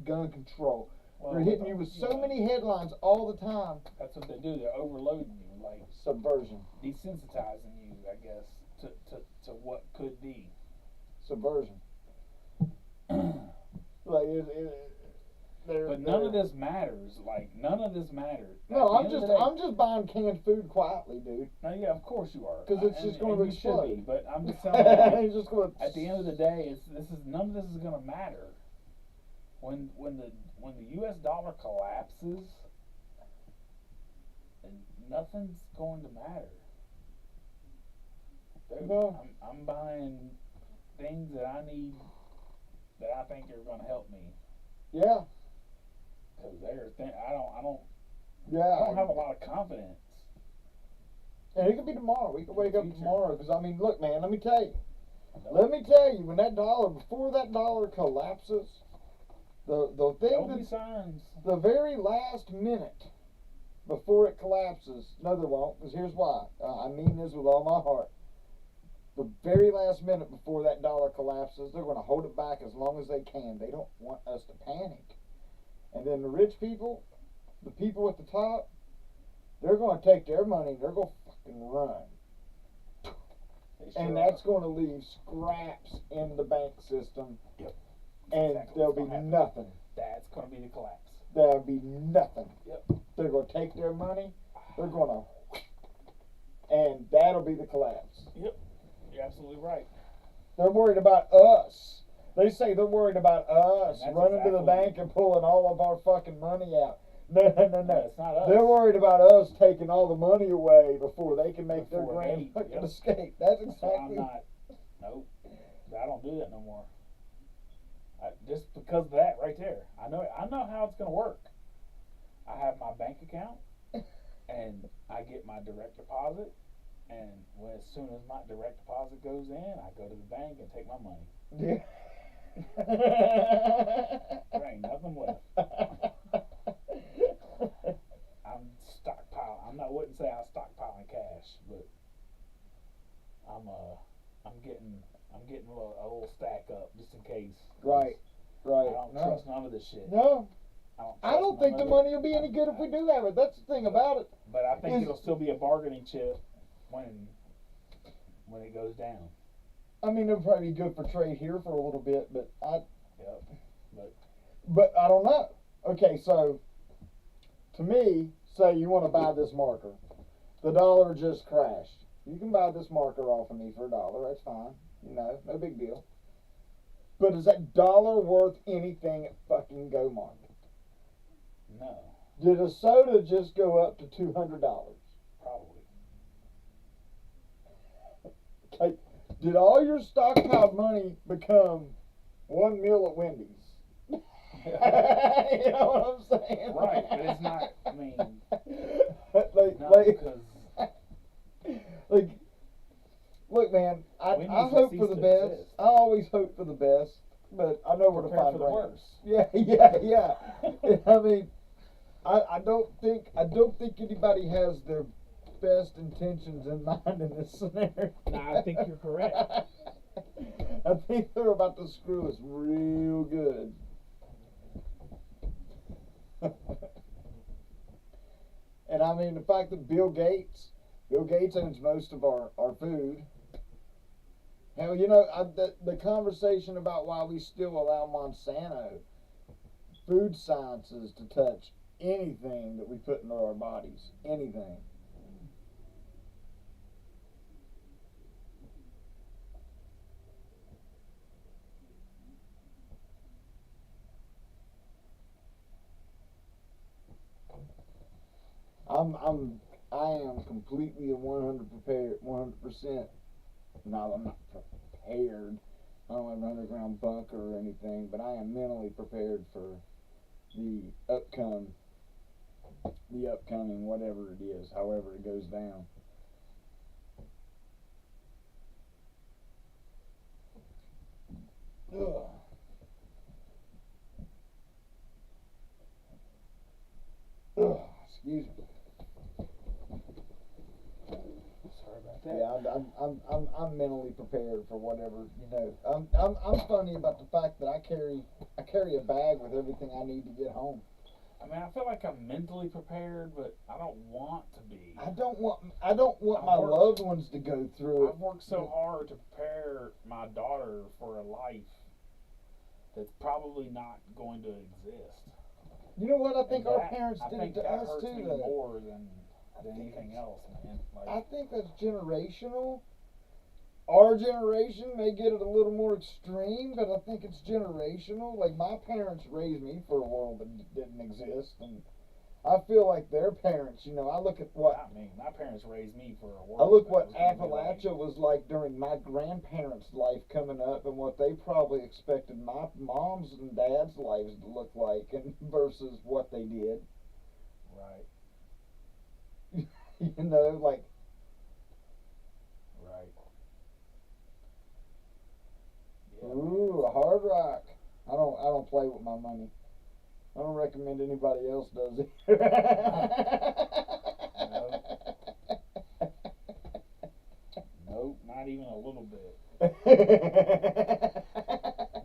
gun control. Well, They're hitting you with so many headlines all the time. That's what they do. They're overloading you, like Subversion. desensitizing you, I guess, to what could be. Subversion. But none of this matters. Like, none of this matters. No, I'm just buying canned food quietly, dude. No, yeah, of course you are. Because it's just going to explode. You should be, but I'm just telling you. It's just going. At the end of the day, none of this is going to matter. When the U.S. dollar collapses, then nothing's going to matter. Dude, No. I'm buying things that I need that I think are going to help me. Yeah. Because I don't Yeah. have a lot of confidence. And it could be tomorrow. We could wake up tomorrow. Because look, man. Let me tell you. When before that dollar collapses, the thing There'll be that's signs. the very last minute before it collapses. No, there won't. Because here's why. I mean this with all my heart. The very last minute before that dollar collapses, they're going to hold it back as long as they can. They don't want us to panic. And then the rich people, the people at the top, they're going to take their money and they're going to fucking run. They sure and are. that's going to leave scraps in the bank system. Yep. And Exactly there'll what's be gonna happen. nothing. That's going to be the collapse. There'll be nothing. Yep. They're going to take their money. They're going to, and that'll be the collapse. Yep. You're absolutely right. They're worried about us. They say they're worried about us That's running to the exactly- bank and pulling all of our fucking money out. No. No, it's not us. They're worried about us taking all the money away before they can make their Before grand they- fucking yep. escape. That's So I'm exactly. not. Nope. I don't do that no more. Just because of that right there. I know how it's going to work. I have my bank account, and I get my direct deposit, and as soon as my direct deposit goes in, I go to the bank and take my money. Yeah. There ain't nothing left. I'm stockpiling. I wouldn't say I'm stockpiling cash, but I'm getting a little stack up just in case. Right. Right. I don't No. trust none of this shit. No. I I don't think the money will be any good if we do have it. That's the thing about it. But I think is- it'll still be a bargaining chip when it goes down. I mean, it'll probably be good for trade here for a little bit, but Yep. But I don't know. Okay, so to me, say you want to buy this marker. The dollar just crashed. You can buy this marker off of me for $1. That's fine. You know, no big deal. But is that dollar worth anything at fucking Go Market? No, Did a soda just go up to $200? probably. Like, did all your stockpiled money become one meal at Wendy's? You know what I'm saying? Right, but it's not. I mean, no, like, because like, look, man, I Wendy's hope has for the ceased to best. exist. I always hope for the best, but I know where to prepare find for the brands. worst. Yeah. I mean, I don't think anybody has their best intentions in mind in this scenario. No, I think you're correct. I think they're about to screw us real good. And I mean, the fact that Bill Gates owns most of our food. Hell, you know, the conversation about why we still allow Monsanto food sciences to touch anything that we put into our bodies. Anything. I am completely and 100%. No, I'm not prepared. I don't have an underground bunker or anything, but I am mentally prepared for the upcoming whatever it is, however it goes down. Ugh. Excuse me. Sorry about that. Yeah, I'm mentally prepared for whatever, you know. I'm funny about the fact that I carry a bag with everything I need to get home. I mean, I feel like I'm mentally prepared, but I don't want to be. I don't want my I've worked- loved ones to go through it. I've worked so hard to prepare my daughter for a life that's probably not going to exist. You know what? I think And our that- parents I did think it to that us hurts too, me though. more than anything else, man. Like, I think that's generational. Our generation may get it a little more extreme, but I think it's generational. Like, my parents raised me for a world that didn't exist, and I feel like their parents, you know, I look at what not me. My parents raised me for a world. I look that what was gonna be like- Appalachia was like during my grandparents' life coming up, and what they probably expected my mom's and dad's lives to look like, and versus what they did. Right. You know, like, Right. Yeah, ooh, a Hard Rock. I don't play with my money. I don't recommend anybody else does it. Nope, not even a little bit.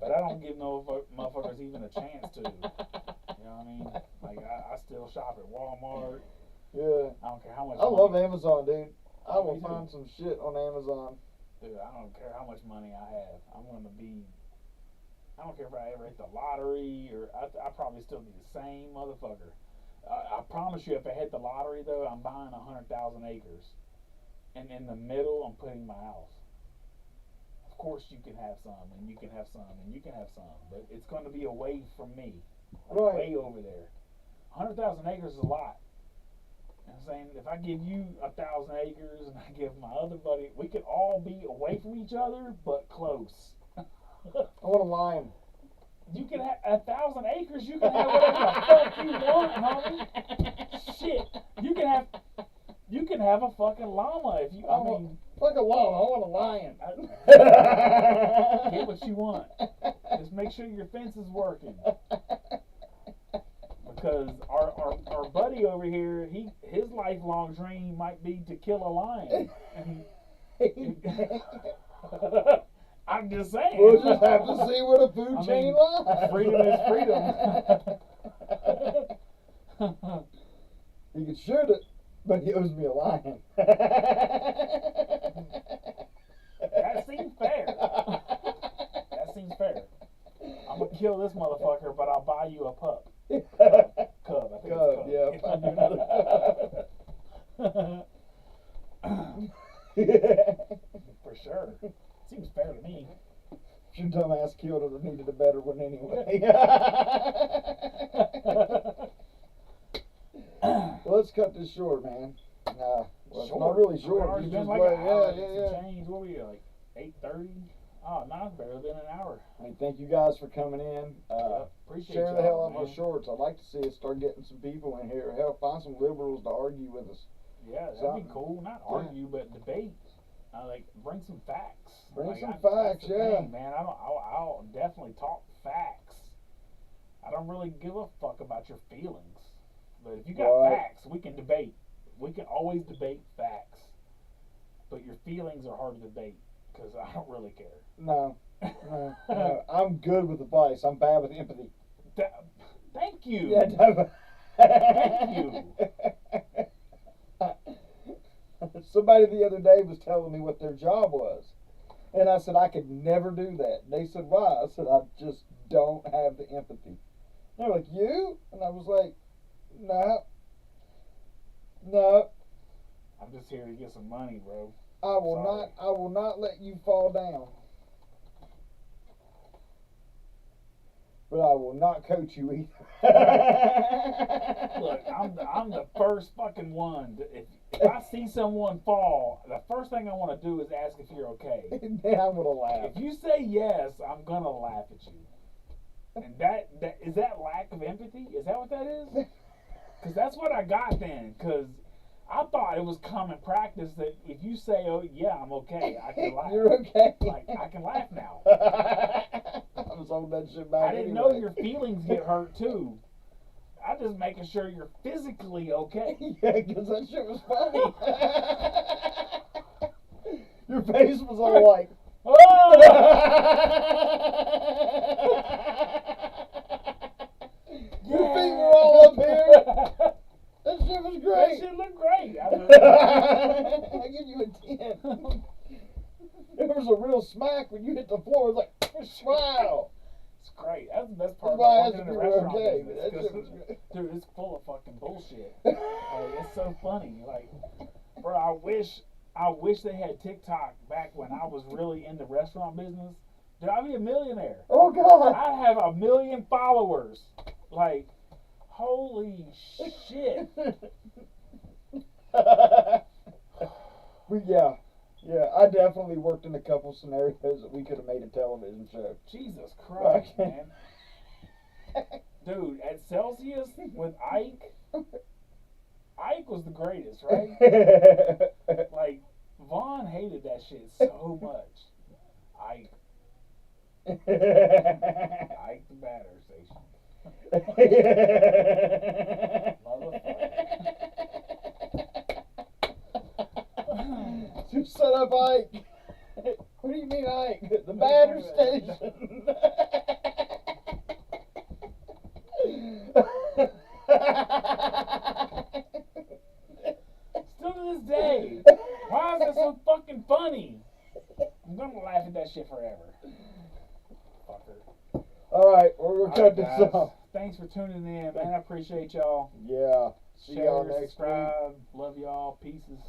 But I don't give no motherfuckers even a chance to. You know what I mean? Like, I still shop at Walmart. Yeah. I don't care how much I love money- Amazon, dude. I will Me too. find some shit on Amazon. Dude, I don't care how much money I have. I'm gonna be. I don't care if I ever hit the lottery or I probably still be the same motherfucker. I promise you, if I hit the lottery though, I'm buying 100,000 acres, and in the middle, I'm putting my house. Of course, you can have some, and you can have some, and you can have some, but it's going to be away from me, like way over there. 100,000 acres is a lot. I'm saying if I give you 1,000 acres and I give my other buddy, we could all be away from each other, but close. I want a lion. You can have 1,000 acres. You can have whatever the fuck you want, homie. Shit, you can have a fucking llama if you. I mean, fuck a llama. I want a lion. Get what you want. Just make sure your fence is working. Because our buddy over here, his lifelong dream might be to kill a lion. I'm just saying. We'll just have to see where the food chain lies. Freedom is freedom. He can shoot it, but he owes me a lion. That seems fair. That seems fair. I'm gonna kill this motherfucker, but I'll buy you a pup. Cub, I think Cub, it's yeah. Find you another cub. For sure. Seems fair to me. Your dumbass killed it and needed a better one anyway. Well, let's cut this short, man. Well, it's not really short. Already It's been just like like, an hour. yeah. Change. What were you, like 8:30? Oh, no, it's barely been an hour. I mean, thank you guys for coming in. Appreciate Share the hell out man. my shorts. I'd like to see us start getting some people in here. Hell, find some liberals to argue with us. Yeah, that'd be cool. Not argue, but debate. Like, bring some facts. Bring some facts, yeah. Thing, man, I'll definitely talk facts. I don't really give a fuck about your feelings. But if you got facts, we can debate. We can always debate facts. But your feelings are hard to debate because I don't really care. No. I'm good with advice. I'm bad with empathy. Thank you. Yeah, Thank you. Somebody the other day was telling me what their job was. And I said, I could never do that. They said, why? I said, I just don't have the empathy. They're like, you? And I was like, no. I'm just here to get some money, bro. I will not let you fall down. But I will not coach you either. Look, I'm the first fucking one. If I see someone fall, the first thing I want to do is ask if you're okay. Then I'm gonna laugh. If you say yes, I'm gonna laugh at you. And that is that lack of empathy? Is that what that is? Because that's what I got then. Because I thought it was common practice that if you say, "Oh yeah, I'm okay," I can laugh. You're okay. Like I can laugh now. I was holding that shit back. I didn't know your feelings get hurt too. I'm just making sure you're physically okay. Yeah, because that shit was funny. Your face was all like, oh! Your feet were all up here. That shit was great. That shit looked great. I give you a 10. There was a real smack when you hit the floor. It was like, wow. It's great. That's the best part That's why I about asked working in if a you were restaurant okay. business. That shit 'Cause, was great. dude, it's full of fucking bullshit. Like, it's so funny. Like, bro, I wish they had TikTok back when I was really in the restaurant business. Dude, I'd be a millionaire. Oh, God. I'd have 1 million followers. Like, holy shit. Yeah, I definitely worked in a couple scenarios that we could have made a television show. Jesus Christ, man. Dude, at Celsius with Ike was the greatest, right? Like, Vaughn hated that shit so much. Ike the batter station. Motherfucker. You set up Ike. What do you mean Ike? The batter station. Still to this day. Why is that so fucking funny? I'm gonna laugh at that shit forever. Fucker. All right, we're gonna cut this off. Thanks for tuning in, man. I appreciate y'all. Yeah. See Share, y'all next week. subscribe. Love y'all. Pieces.